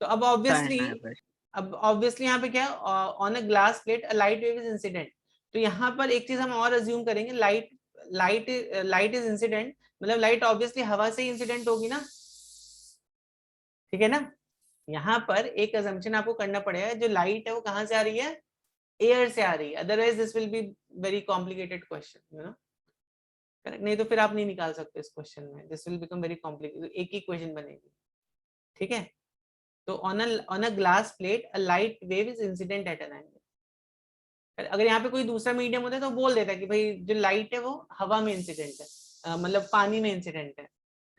तो अब ऑब्वियसली यहाँ पे क्या, on a glass plate a light wave is incident. तो यहाँ पर एक चीज हम और अज्यूम करेंगे, लाइट इज इंसिडेंट, मतलब लाइट ऑब्वियसली हवा से ही इंसिडेंट होगी ना, ठीक है ना। यहाँ पर एक अजम्पशन आपको करना पड़ेगा, जो लाइट है वो कहाँ से आ रही है, एयर से आ रही है, otherwise this will be very complicated question, you know, correct. नहीं तो फिर आप नहीं निकाल सकते इस क्वेश्चन में, this will become very complicated, एक ही क्वेश्चन बनेगी, ठीक है। तो on a glass plate a light wave is incident at an angle. अगर यहाँ पे कोई दूसरा मीडियम होता है तो बोल देता है कि भाई जो लाइट है वो हवा में इंसिडेंट है, मतलब पानी में इंसिडेंट है,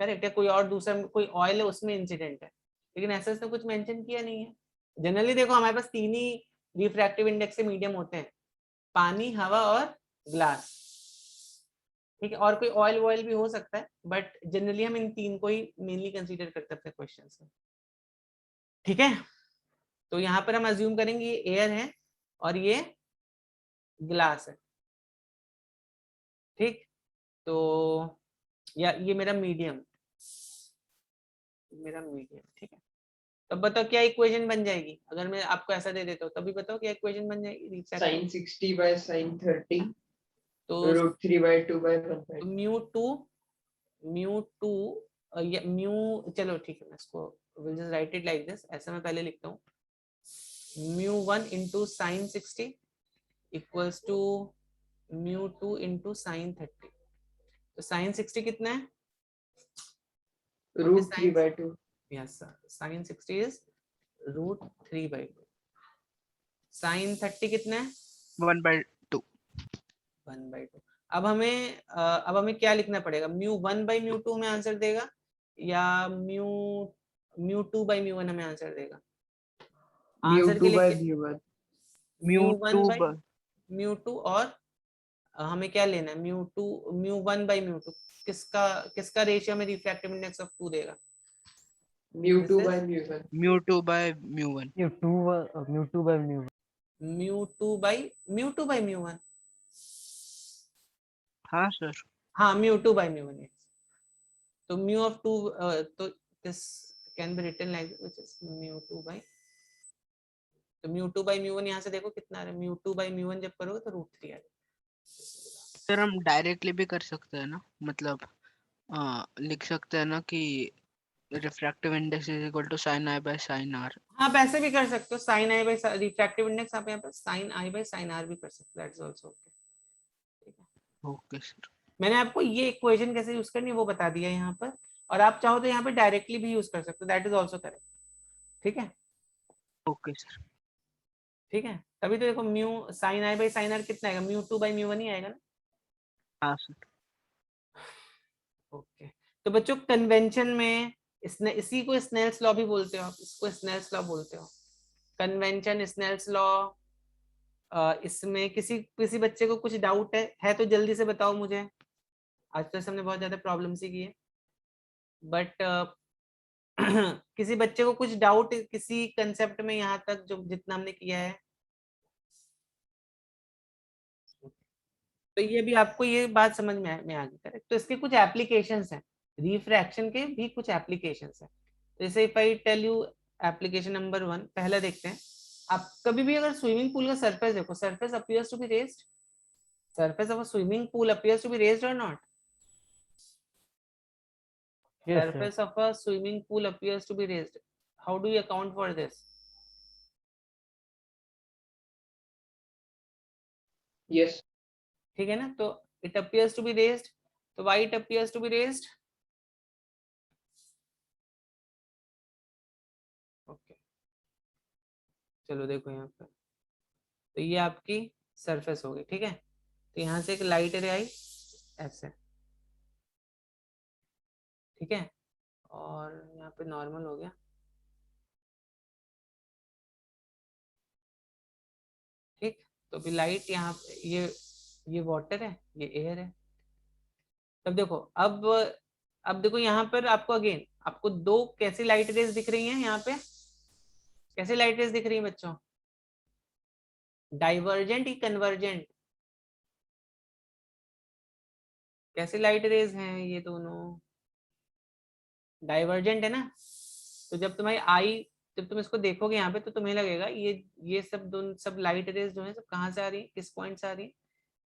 करेक्ट है, कोई और दूसरा कोई ऑयल है उसमें इंसिडेंट है, लेकिन ऐसा इसने कुछ मेंशन किया नहीं है। जनरली देखो हमारे पास 3 ही रिफ्रैक्टिव इंडेक्स से मीडियम होते हैं, पानी, हवा और ग्लास, ठीक है, और कोई ऑयल भी हो सकता है, बट जनरली हम इन 3 को ही मेनली कंसीडर करते हैं अपने क्वेश्चंस में, ठीक है। तो यहाँ पर हम अज्यूम करेंगे ये एयर है और ये ग्लास है, ठीक। तो या ये मेरा मीडियम, मेरा मीडियम, ठीक है। तब बताओ क्या इक्वेशन बन जाएगी, अगर मैं आपको ऐसा दे देता हूँ तभी बताओ क्या इक्वेशन बन जाएगी रिफ्रैक्टिव। sin 60 by sin 30 तो √3 by 2 by 1 by 2. Mu two या म्यू, चलो ठीक है, मैं इसको will just write it like this, ऐसा मैं पहले लिखता हूँ, μ1 into sine 60 equals to μ2 into sine 30। तो साइन 60 कितना है? √3 by 2. Yes sir, sine 60 is √3 by 2। Sine 30 कितना है? 1/2। 1/2। अब हमें क्या लिखना पड़ेगा? μ1 by μ2 हमें आंसर देगा या μ2 by μ1 हमें आंसर देगा? आंसर के μ2 by लिए μ1. μ1 μ2 by μ2 और हमें क्या लेना है? μ1 by μ2 किसका रेशियो में रिफ्रैक्टिव इंडेक्स ऑफ 2 देगा? μ2 by μ1. μ2 by μ1। μ2 by μ1। हाँ सर। हाँ, μ2 by μ1 है। तो म्यू ऑफ 2, तो this can be written like which is μ2 by, तो μ2 by μ1 यहाँ से देखो कितना आ रहा है, μ2 by μ1 जब करोगे तो √3 आ जाएगा। सर हम डायरेक्टली भी कर सकते हैं ना, मतलब लिख सकते हैं ना कि refractive index is equal to sin i by sin r। हाँ, आप ऐसे भी कर सकते हो, sine I by refractive index, आप यहाँ पर sine I by sine R भी कर सकते हो, दैट्स आल्सो ओके। ठीक है, ओके सर। मैंने आपको ये इक्वेशन कैसे यूज करनी है वो बता दिया यहाँ पर, और आप चाहो तो यहाँ पे डायरेक्टली भी यूज कर सकते हो, दैट इज आल्सो करेक्ट। ठीक है, ओके सर। ठीक है, तभी तो देखो mu sine I by sine R कितना आएगा? μ2 by μ1 ही आएगा ना। हाँ सर। ओके, तो बच्चों कन्वेंशन में इसी को स्नेल्स लॉ भी बोलते हो आप, इसको स्नेल्स लॉ बोलते हो, कन्वेंशन स्नेल्स लॉ। इसमें किसी बच्चे को कुछ डाउट है तो जल्दी से बताओ मुझे। आज तो हमने बहुत ज्यादा प्रॉब्लम सी की है, बट किसी बच्चे को कुछ डाउट किसी कंसेप्ट में यहाँ तक जो जितना हमने किया है? तो ये भी आपको ये बात समझ में आ गई, करेक्ट। तो इसके कुछ एप्लीकेशंस हैं, रिफ्रैक्शन के भी कुछ एप्लीकेशंस हैं। जैसे if I tell you application number 1, पहला देखते हैं। आप कभी भी अगर स्विमिंग पूल का सरफेस देखो, surface appears to be raised, surface of a swimming pool appears to be raised और not? Surface of a swimming pool appears to be raised. How do you account for this? Yes. ठीक है ना, तो it appears to be raised, तो why it appears to be raised? Okay, चलो देखो यहाँ पर, तो ये आपकी सरफेस हो गई, ठीक है। तो यहाँ से एक लाइट रे आई ऐसे, ठीक है, और यहाँ पे नॉर्मल हो गया, ठीक। तो अभी लाइट यहाँ पे, ये वाटर है, ये एयर है। तब देखो, अब देखो यहाँ पर आपको अगेन आपको दो कैसी लाइट रेज दिख रही हैं यहाँ पे? कैसी लाइट रेज दिख रही है बच्चों? डाइवर्जेंट ही कन्वर्जेंट? कैसी लाइट रेज हैं ये दोनों? डाइवर्जेंट है ना। तो जब तुम्हारी आई, जब तुम इसको देखोगे यहाँ पे तो तुम्हें लगेगा ये सब लाइट रेज जो है सब कहाँ से आ रही है, किस पॉइंट से आ रही है?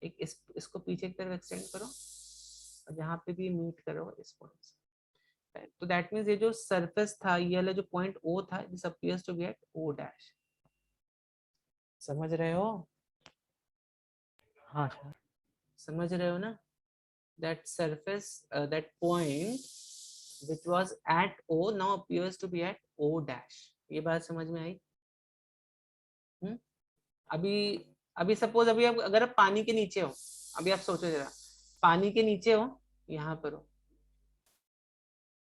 एक इसको पीछे की तरफ एक्सटेंड करो और जहाँ पे भी मीट करो इस पॉइंट से, तो दैट मीन्स ये जो सरफेस था, ये वाला जो पॉइंट O था, this appears to be at O'। समझ रहे हो? हाँ सर। समझ रहे हो ना? that surface, that point which was at O now appears to be at O'। ये बात समझ में आई? अभी अभी सपोज अभी आप अगर आप पानी के नीचे हो, अभी आप सोचो जरा, पानी के नीचे हो, यहाँ पर हो,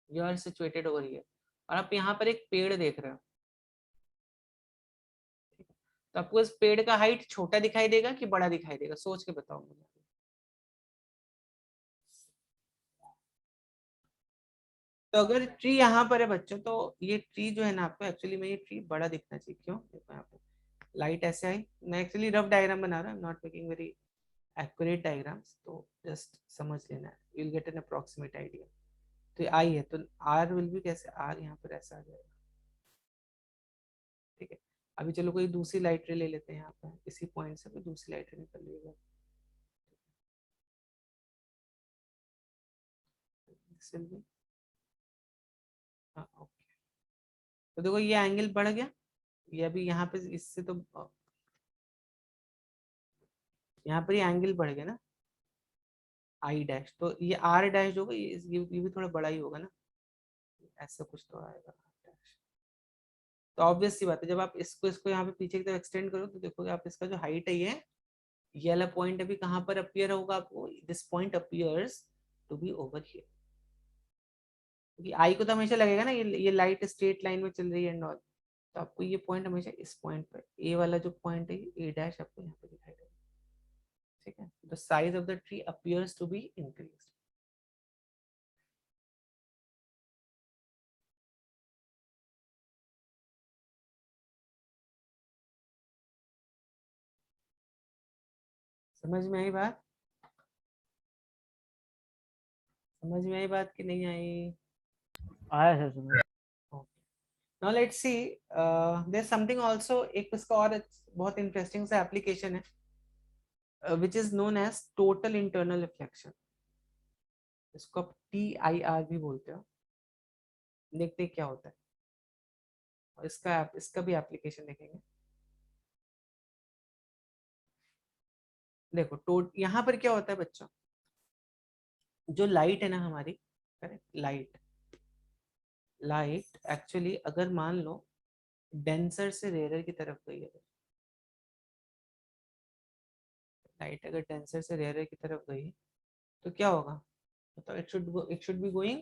you are situated over here, और आप यहाँ पर एक पेड़ देख रहे हो, तो आपको इस पेड़ का हाइट छोटा दिखाई देगा कि बड़ा दिखाई देगा? सोच के बताओ मुझे। तो अगर ट्री यहाँ पर है बच्चों, तो ये ट्री जो है ना, आपको एक्चुअली में ये ट्री बड़ा दिखना चाहिए। क्यों? देखो यहाँ पे लाइट ऐसे आई, मैं एक्चुअली रफ डायग्राम बना रहा हूँ, not making very accurate diagrams, तो जस्ट समझ लेना, you will get an approximate idea. तो आई है, तो आर विल बी कैसे, आर यहाँ पर ऐसा आ जाएगा, ठीक है। अभी चलो कोई दूसरी लाइट रे ले लेते हैं, यहाँ पर इसी पॉइंट से कोई दूसरी लाइट रे निकल रही है, this will be, हाँ ओके। तो देखो ये एंगल बढ़ गया, ये अभी यहाँ पे इससे तो यहाँ पर ये एंगल बढ़ गया ना आई डैश, तो ये आर डैश होगा, ये भी थोड़ा बड़ा ही होगा ना, ऐसा कुछ तो आएगा R dash। तो ऑब्वियस सी बात है, जब आप इसको यहाँ पे पीछे की तरफ एक्सटेंड करो तो देखोगे आप इसका जो हाइट है ये वाला पॉइंट अभी कहाँ पर अपीयर होगा आपको, this point appears to be over here, क्योंकि आई को तो हमेशा लगेगा ना ये लाइट स्ट्रेट लाइन में चल रही है एंड ऑल, तो आपको ये पॉइंट हमेशा इस पॉइंट पर, ए वाला जो पॉइंट है ए डैश आपको यहाँ पे दिखाई देगा, ठीक है। The size of the tree appears to be increased. समझ में आई बात, समझ में आई बात कि नहीं आई? आया सर समझ। Now let's see, there's something also, एक इसका और बहुत इंटरेस्टिंग सा एप्लीकेशन है, which is known as total internal reflection, इसको आप TIR भी बोलते हो, देखते हैं क्या होता है, और इसका भी एप्लीकेशन देखेंगे। देखो यहाँ पर क्या होता है बच्चों, जो लाइट है ना हमारी, करेक्ट, लाइट एक्चुअली अगर मान लो डेंसर से रेयर की तरफ गई है, लाइट अगर डेंसर से रेयर की तरफ गई तो क्या होगा, तो it should be going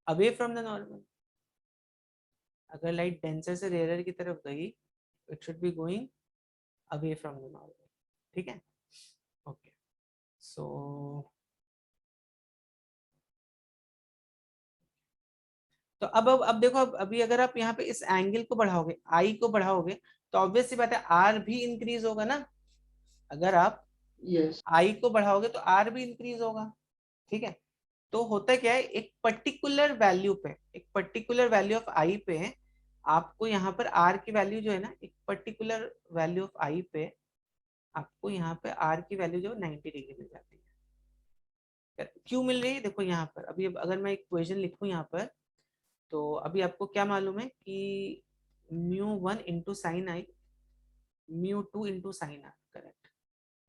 away from the normal. अगर लाइट डेंसर से रेयर की तरफ गई it should be going away from the normal, ठीक है, ओके। सो तो अब देखो, अभी अगर आप यहाँ पे इस एंगल को बढ़ाओगे, आई को बढ़ाओगे, तो ऑब्वियस सी बात है आर भी इंक्रीज होगा ना, अगर आप yes, आई को बढ़ाओगे तो आर भी इंक्रीज होगा, ठीक है। तो होता क्या है, एक पर्टिकुलर वैल्यू पे, एक पर्टिकुलर वैल्यू ऑफ आई पे आपको यहाँ पर आर की वैल्यू जो है ना, एक पर्टिकुलर वैल्यू ऑफ आई पे आपको यहाँ पे आर की वैल्यू जो 90 डिग्री मिल जाती है। क्यों मिल रही है, देखो यहाँ पर अभी अगर मैं इक्वेशन लिखूं यहाँ पर, तो अभी आपको क्या मालूम है कि μ1 into sine i, μ2 into sine r, correct,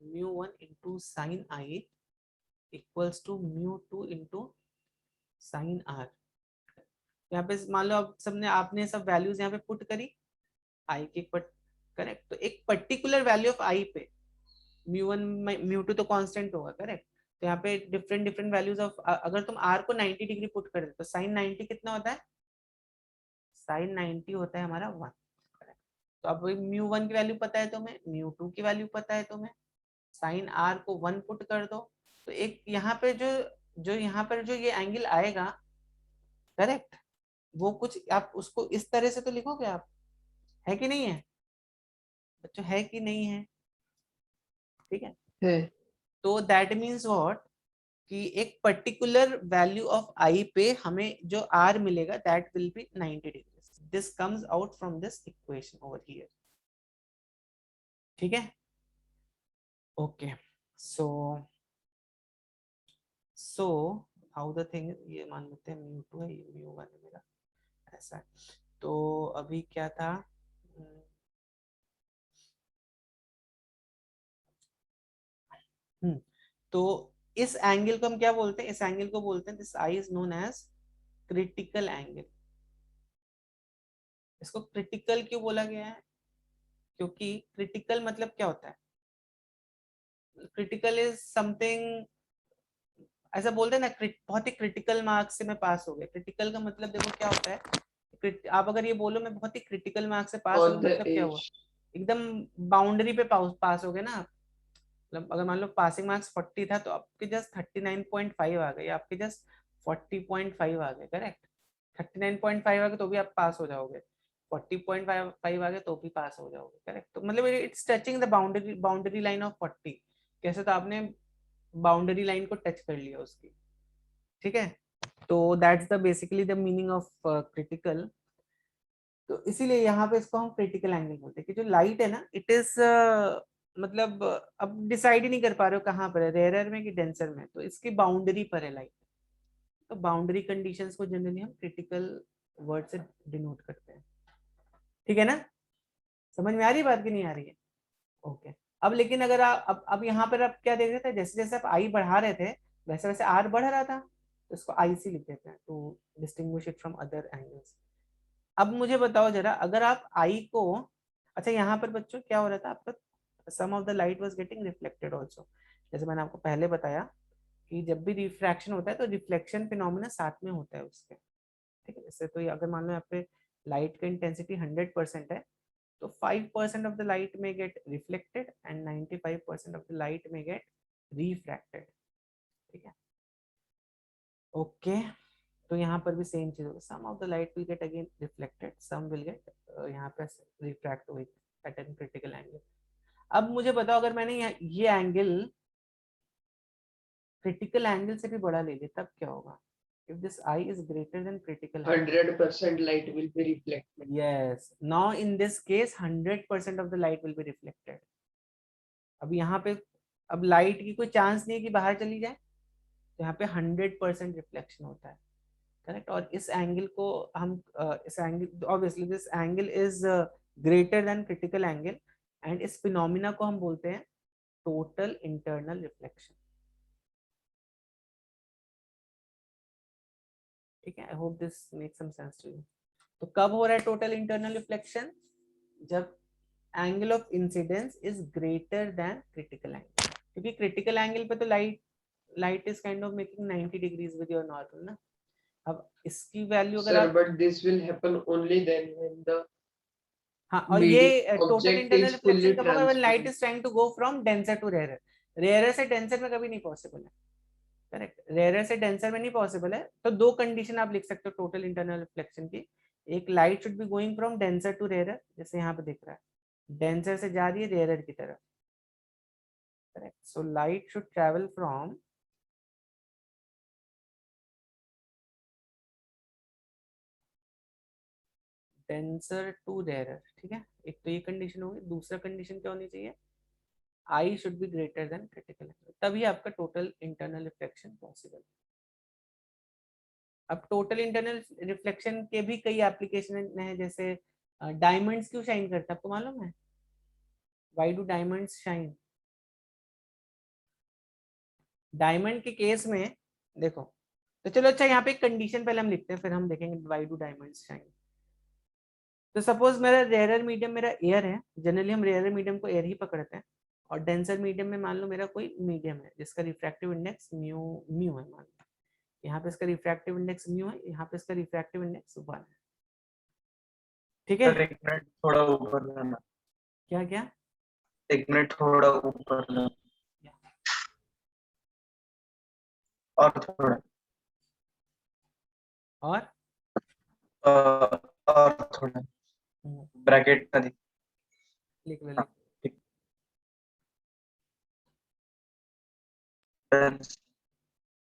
μ1 into sine i equals to μ2 into sine r. यहाँ पे मान लो अब सबने आपने सब वैल्यूज यहाँ पे पुट करी आई की, करेक्ट, तो एक पर्टिकुलर वैल्यू ऑफ आई पे μ1 μ2 तो कांस्टेंट होगा, करेक्ट, तो यहाँ पे डिफरेंट डिफरेंट वैल्यूज ऑफ, अगर तुम आर को 90 डिग्री पुट कर दे तो साइन 90 कितना होता है, साइन 90 होता है हमारा 1, करेक्ट। तो अब μ1 की वैल्यू पता है तुम्हें, μ2 की वैल्यू पता है तुम्हें, साइन आर को 1 पुट कर दो, तो एक यहाँ पे जो यहाँ पर जो ये एंगल आएगा, करेक्ट, वो कुछ आप उसको इस तरह से तो लिखोगे आप, है कि नहीं है बच्चों, है कि नहीं है, ठीक है। है, तो दैट मीन्स व्हाट, कि एक पर्टिकुलर वैल्यू ऑफ आई पे हमें जो आर मिलेगा that will be 90 degree, this comes out from this equation over here, ठीक है, okay. So how the thing, ये मान लेते हैं μ2 है, ये μ1 है मेरा, ऐसा है। तो अभी क्या था, तो इस एंगल को हम क्या बोलते हैं, इस एंगल को बोलते हैं, this I is known as critical angle. इसको क्रिटिकल क्यों बोला गया है, क्योंकि क्रिटिकल मतलब क्या होता है, क्रिटिकल इज समथिंग, ऐसा बोलते हैं ना, बहुत ही क्रिटिकल मार्क्स से मैं पास हो गया, क्रिटिकल का मतलब देखो क्या होता है, आप अगर ये बोलो मैं बहुत ही क्रिटिकल मार्क्स से पास हो on गया, the मतलब क्या हुआ, edge, एकदम बाउंड्री पे पास हो गए ना आप, मतलब अगर मान लो पासिंग मार्क्स 40 था तो आपके जस्ट 39.5 आ गए, आपके जस्ट 40.5 आ गए, करेक्ट, 39.5 आ गए तो भी आप पास हो जाओगे, 40.5 आ गए तो भी पास हो जाओगे, करेक्ट। तो मतलब it's touching the boundary line of 40, कैसे, तो आपने बाउंड्री लाइन को टच कर लिया उसकी, ठीक है। तो that's the basically the meaning of critical. तो इसीलिए यहाँ पे इसको हम क्रिटिकल एंगल बोलते हैं कि जो लाइट है ना इट इज मतलब अब डिसाइड ही नहीं कर पा रहे हो कहाँ पर है, रेयरर में कि डेंसर में, तो इसकी बाउंड्री पर है लाइट। तो बाउंड्री कंडीशंस को जनरली हम क्रिटिकल वर्ड से डिनोट करते हैं। ठीक है ना, समझ में आ रही बात कि नहीं आ रही है? ओके। अब लेकिन अगर आप अब यहाँ पर आप क्या देख रहे थे, जैसे जैसे आप आई बढ़ा रहे थे वैसे वैसे आर बढ़ रहा था, तो इसको आई सी लिख देते हैं to distinguish it from other angles. अब मुझे बताओ जरा, अगर आप आई को, अच्छा यहाँ पर बच्चों क्या हो रहा था आपका, some of the light was getting reflected also. जैसे मैंने आपको पहले बताया कि जब भी रिफ्रैक्शन होता है तो रिफ्लेक्शन फिनोमेना साथ में होता है उसके। ठीक है, जैसे तो अगर मान लो यहाँ पे लाइट का इंटेंसिटी 100% है तो 5% ऑफ द लाइट में gate reflected and 95% of the light में गेट रिफ्रैक्टेड। ठीक है, ओके। तो यहाँ पर भी सेम चीज होगा, some of the light will get again reflected, some will get यहाँ पे refract with at an critical angle. अब मुझे बताओ अगर मैंने ये एंगल क्रिटिकल एंगल से भी बड़ा ले लिया तब क्या होगा? If this I is greater than critical 100% light will be reflected. yes, now in this case 100% of the light will be reflected। अब यहाँ पे अब लाइट की कोई चांस नहीं है कि बाहर चली जाए, तो यहाँ पे 100% रिफ्लेक्शन होता है, करेक्ट। और इस एंगल को हम इस angle obviously this angle is greater than critical angle and इस फिनोमिना को हम बोलते हैं टोटल इंटरनल रिफ्लेक्शन। ठीक है, I hope this makes some sense to you. तो कब हो रहा है टोटल इंटरनल रिफ्लेक्शन? जब angle of incidence is greater than critical angle, क्योंकि क्रिटिकल एंगल पे तो light is kind of making 90 degrees with your normal ना। अब इसकी वैल्यू अगर Sir, आप, but this will happen only then when the हाँ, और ये total object internal is reflection fully कब होगा? When light transparent. Is trying to go from denser to rarer. Rarer से डेंसर में कभी नहीं पॉसिबल है, करेक्ट। रेयरर से डेंसर में नहीं पॉसिबल है, तो दो कंडीशन आप लिख सकते हो टोटल इंटरनल रिफ्लेक्शन की। एक, light should be going from denser to rarer, जैसे यहाँ पे दिख रहा है डेंसर से जा रही है रेयरर की तरफ, correct. So light should travel from denser to rarer. ठीक है, एक तो ये कंडीशन होगी। दूसरा कंडीशन क्या होनी चाहिए? I should be greater than critical angle, तभी आपका टोटल इंटरनल रिफ्लेक्शन पॉसिबल। अब टोटल इंटरनल रिफ्लेक्शन के भी कई एप्लीकेशन है, जैसे डायमंड्स क्यों शाइन करता है आपको मालूम है? Why do diamonds shine? Diamond के केस में देखो, तो चलो अच्छा यहाँ पे एक कंडीशन पहले हम लिखते हैं फिर हम देखेंगे व्हाई डू डायमंड्स शाइन। तो सपोज मेरा रेयरर मीडियम मेरा एयर है, जनरली हम रेयरर मीडियम को एयर ही पकड़ते हैं, और डेंसर मीडियम में मान लो मेरा कोई मीडियम है जिसका रिफ्रैक्टिव इंडेक्स म्यू म्यू है, मान लो यहाँ पे इसका रिफ्रैक्टिव इंडेक्स म्यू है, यहाँ पे इसका रिफ्रैक्टिव इंडेक्स 1 है। ठीक है, सर एक मिनट थोड़ा ऊपर जाना, क्या क्या? एक मिनट थोड़ा ऊपर जाना और थोड़ा और और थोड़ा ब्रैकेट का लिख लो हाँ, लिख।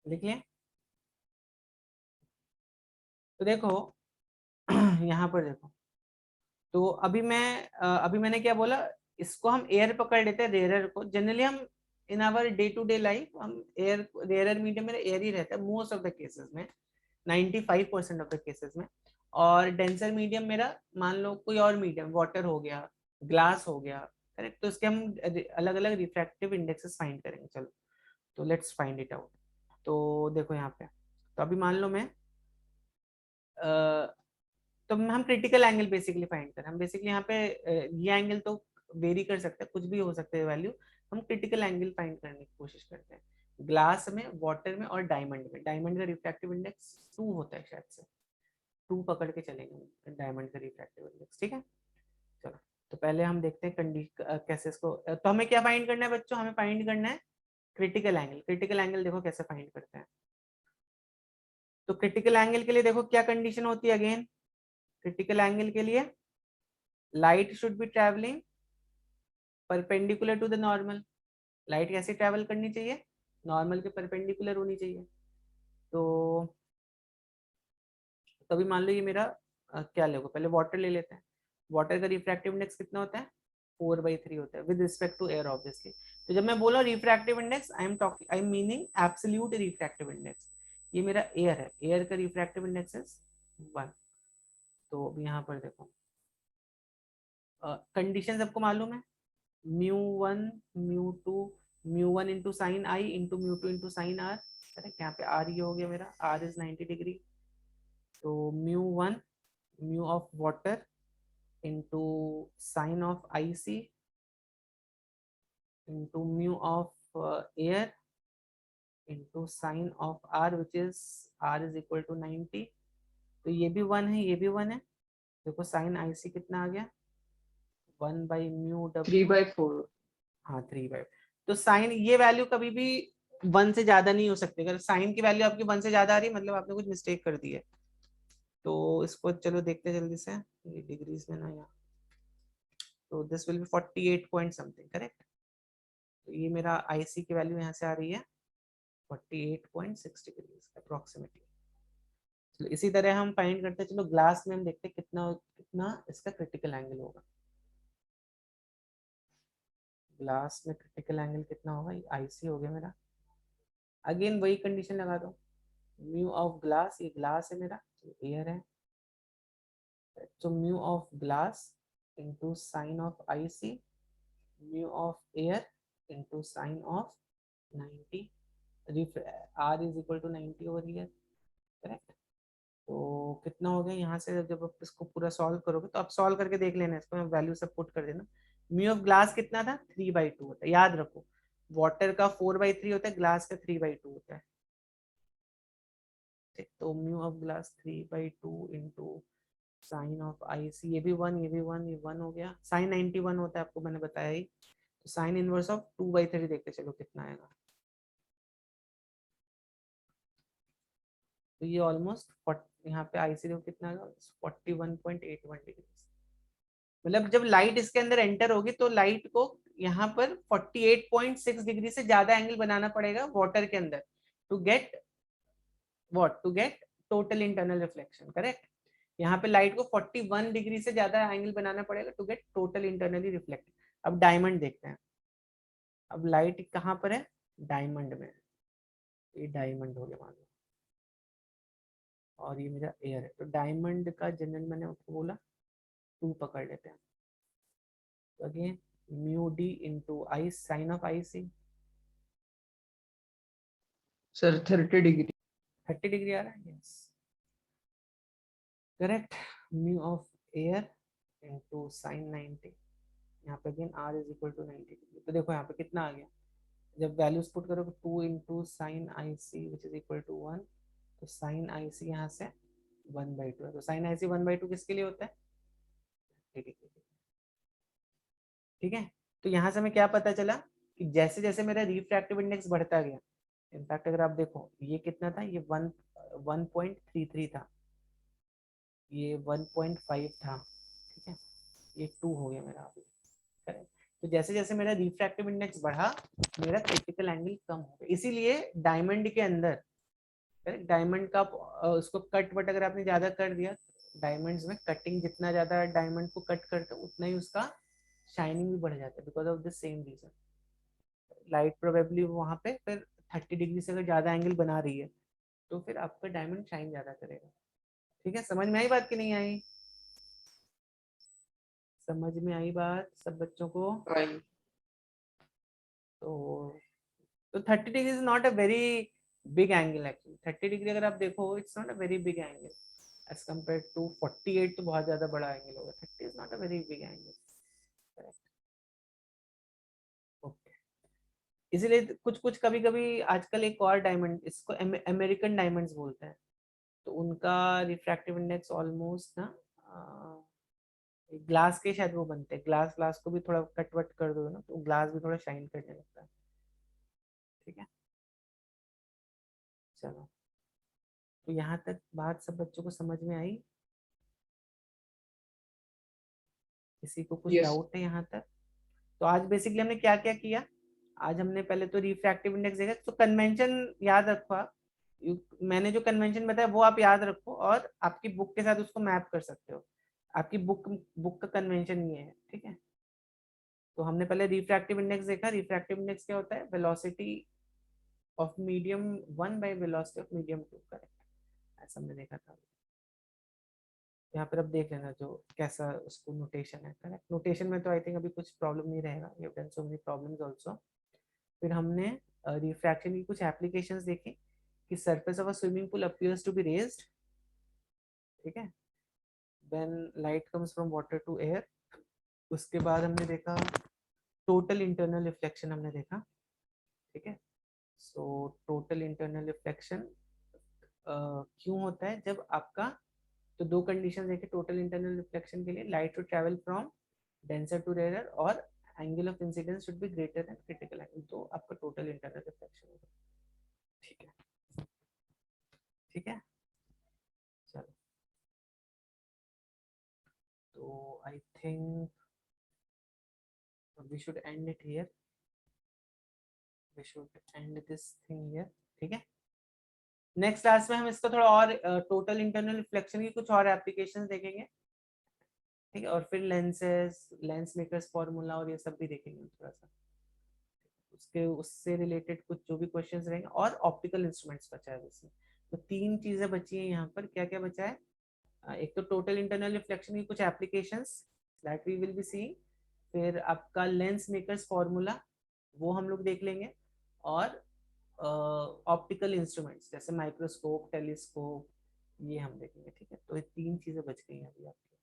लिख लिया? तो देखो यहाँ पर देखो, तो अभी मैंने क्या बोला, इसको हम एयर पकड़ लेते हैं रेयरर को। जनरली हम in our day to day life हम एयर, रेयरर मीडियम में एयर ही रहता है मोस्ट ऑफ द केसेस में, 95% ऑफ द केसेस में। और डेंसर मीडियम मेरा मान लो कोई और मीडियम, वाटर हो गया, ग्लास हो गया, करेक्ट। तो इसके हम अलग अलग रिफ्रैक्टिव इंडेक्सेस फाइंड करेंगे। चलो तो लेट्स फाइंड इट आउट। तो देखो यहाँ पे, तो अभी मान लो मैं तो हम क्रिटिकल एंगल बेसिकली फाइंड करें। हम बेसिकली यहाँ पे ये एंगल तो वेरी कर सकते हैं, कुछ भी हो सकते हैं वैल्यू। हम क्रिटिकल एंगल फाइंड करने की कोशिश करते हैं ग्लास में, वाटर में और डायमंड में। डायमंड का रिफ्रैक्टिव इंडेक्स 2 होता है शायद से, 2 पकड़ के चलेंगे डायमंड का रिफ्रैक्टिव इंडेक्स। ठीक है, चलो तो पहले हम देखते हैं कैसे इसको, तो हमें क्या फाइंड करना है बच्चों? हमें फाइंड करना है क्रिटिकल एंगल। क्रिटिकल एंगल देखो कैसे फाइंड करते हैं। तो क्रिटिकल एंगल के लिए देखो क्या कंडीशन होती है अगेन। क्रिटिकल एंगल के लिए light should be travelling perpendicular to the normal. Light कैसे ट्रैवल करनी चाहिए? नॉर्मल के परपेंडिकुलर होनी चाहिए। तो तो अभी मान लो ये मेरा क्या लोगे, पहले वाटर ले लेते हैं। वाटर का रिफ्रैक्टिव इंडेक्स कितना होता है, 4/3 होता है with respect to air obviously. तो जब मैं बोला refractive index, I am meaning absolute refractive index. ये मेरा एयर है, एयर का रिफ्रैक्टिव इंडेक्स इज 1। तो अभी यहाँ पर देखो कंडीशन सबको मालूम है, μ1 μ2 μ1 into sine i into μ2 into sine r. Correct, यहाँ पे आर ये हो गया मेरा, आर इज 90 डिग्री। तो μ1 mu of water into sine of I c into mu of air into sine of r which is r is equal to 90। तो ये भी 1 है, ये भी 1 है। देखो साइन आई सी कितना आ गया, 1/μ W। 3/4। हाँ 3/, तो साइन ये वैल्यू कभी भी 1 से ज्यादा नहीं हो सकती। अगर साइन की वैल्यू आपकी 1 से ज्यादा आ रही है मतलब आपने कुछ मिस्टेक कर दी है। तो इसको चलो देखते हैं जल्दी से, ये डिग्रीज में ना यहाँ, तो this will B 48 point something. Correct, तो ये मेरा आईसी की वैल्यू यहाँ से आ रही है 48.6 डिग्रीज अप्रोक्सीमेटली। चलो इसी तरह हम फाइंड करते हैं, चलो ग्लास में हम देखते हैं कितना कितना इसका क्रिटिकल एंगल होगा। ग्लास में क्रिटिकल एंगल कितना होगा, ये आईसी हो गया मेरा। अगेन वही कंडीशन लगा दो, म्यू ऑफ ग्लास, ये ग्लास है मेरा, एयर है, तो mu of glass into sine of I C, mu of air into sine of 90, R is equal to 90 over here. Correct, तो कितना हो गया यहाँ से, जब आप इसको पूरा सॉल्व करोगे तो आप सॉल्व करके देख लेना, इसको मैं वैल्यू सब पुट कर देना। म्यू ऑफ ग्लास कितना था, 3/2 होता है, याद रखो वाटर का 4/3 होता है, ग्लास का 3/2 होता है। तो mu of glass 3/2 into sine of I c, ये भी 1, ये भी 1, ये 1 हो गया। साइन 91 होता है, आपको मैंने बताया ही। तो साइन इनवर्स ऑफ 2/3 देखते चलो कितना आएगा। तो ये ऑलमोस्ट यहाँ पे आई सी देखो कितना आएगा, 41.81 डिग्री। मतलब जब लाइट इसके अंदर एंटर होगी तो लाइट को यहाँ पर 48.6 डिग्री से ज्यादा एंगल बनाना पड़ेगा वाटर के अंदर to get what, to get total internal reflection. Correct, यहाँ पे लाइट को 41 डिग्री से ज्यादा एंगल बनाना पड़ेगा to get total internally reflect. अब डायमंड देखते हैं, अब लाइट कहाँ पर है, डायमंड में, ये डायमंड हो गया मान लो, और ये मेरा एयर है। तो डायमंड का जनरल मैंने आपको बोला 2 पकड़ लेते हैं। तो again mu d into i sine of I c, sir 30 degree. 30 degree आ रहा है, yes correct. Mu of air into sine 90, यहाँ पे again r is equal to 90 degree. तो देखो यहाँ पे कितना आ गया, जब वैल्यूज पुट करोगे 2 into sine I C which is equal to 1, तो साइन आई सी यहाँ से 1/2 है। तो साइन आई सी 1/2 किसके लिए होता है, ठीक है। तो यहाँ से हमें क्या पता चला कि जैसे जैसे मेरा रिफ्रैक्टिव इंडेक्स बढ़ता गया, इनफैक्ट अगर आप देखो ये कितना था, ये 1.33 था, ये 1.5 था, ठीक है, ये 2 हो गया मेरा अभी। करेक्ट, तो जैसे जैसे मेरा रिफ्रैक्टिव इंडेक्स बढ़ा मेरा क्रिटिकल एंगल कम हो गया। इसीलिए डायमंड के अंदर, करेक्ट, डायमंड का उसको कट वट अगर आपने ज्यादा कर दिया, डायमंड्स में कटिंग जितना ज्यादा डायमंड को कट करते उतना ही उसका शाइनिंग भी बढ़ जाता है, because of the same reason. Light probably वहां पे फिर 30 डिग्री से अगर ज्यादा एंगल बना रही है तो फिर आपका डायमंड शाइन ज्यादा करेगा। ठीक है, समझ में आई बात कि नहीं आई, समझ में आई बात सब बच्चों को। तो 30 degree is not a very big angle actually. 30 degree अगर आप देखो it's not a very big angle as compare to 48, तो बहुत ज्यादा बड़ा एंगल होगा। 30 is not a very big angle. इसीलिए कुछ कुछ कभी कभी आजकल एक और डायमंड, इसको अमेरिकन डायमंड्स बोलते हैं, तो उनका रिफ्रैक्टिव इंडेक्स ऑलमोस्ट ना ग्लास के शायद वो बनते हैं, ग्लास ग्लास को भी थोड़ा कटवट कर दो ना तो ग्लास भी थोड़ा शाइन करने लगता है। ठीक है, चलो तो यहाँ तक बात सब बच्चों को समझ में आई, किसी को कुछ Yes. डाउट है यहाँ तक? तो आज बेसिकली हमने क्या क्या किया, आज हमने पहले तो रिफ्रैक्टिव इंडेक्स देखा। तो कन्वेंशन याद रखो आप, मैंने जो कन्वेंशन बताया वो आप याद रखो और आपकी बुक के साथ उसको मैप कर सकते हो। आपकी बुक का कन्वेंशन ये है, ठीक है। तो हमने पहले रिफ्रैक्टिव इंडेक्स देखा। रिफ्रैक्टिव इंडेक्स क्या होता है? Velocity of medium 1 by velocity of medium 2, correct, ऐसा हमने देखा था। यहाँ पर अब देख लेना जो कैसा उसको नोटेशन है, करेक्ट। नोटेशन में तो आई थिंक अभी कुछ प्रॉब्लम नहीं रहेगा, you have done so many problems also. फिर हमने रिफ्रैक्शन की कुछ एप्लीकेशंस देखी कि surface of a swimming pool appears to be raised, ठीक है, when light comes from water to air. उसके बाद हमने देखा टोटल इंटरनल रिफ्लेक्शन हमने देखा, ठीक है। सो टोटल इंटरनल रिफ्लेक्शन क्यों होता है जब आपका, तो दो कंडीशन देखे टोटल इंटरनल रिफ्लेक्शन के लिए, light to travel from denser to rare और angle of incidence should be greater than critical angle, तो आपका टोटल इंटरनल रिफ्लेक्शन होगा, ठीक है, ठीक है। चलो, तो I think we should end it here, we should end this thing here, ठीक है। नेक्स्ट क्लास में हम इसको थोड़ा और टोटल इंटरनल रिफ्लेक्शन की कुछ और एप्लीकेशंस देखेंगे, ठीक है, और फिर लेंसेज, लेंस मेकर्स फॉर्मूला और ये सब भी देखेंगे थोड़ा सा, उसके उससे रिलेटेड कुछ जो भी क्वेश्चंस रहेंगे, और ऑप्टिकल इंस्ट्रूमेंट्स बचा है इसमें। तो तीन चीजें बची हैं यहाँ पर, क्या क्या बचा है? एक तो टोटल इंटरनल रिफ्लेक्शन की कुछ applications that we will be seeing, फिर आपका लेंस मेकर्स फॉर्मूला वो हम लोग देख लेंगे, और ऑप्टिकल इंस्ट्रूमेंट्स जैसे माइक्रोस्कोप, टेलीस्कोप, ये हम देखेंगे, ठीक है। तो ये तीन चीजें बच गई हैं अभी आपकी,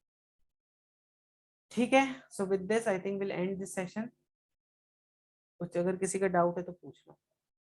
ठीक है। So with this I think will and this session. कुछ अगर किसी का डाउट है तो पूछ लो।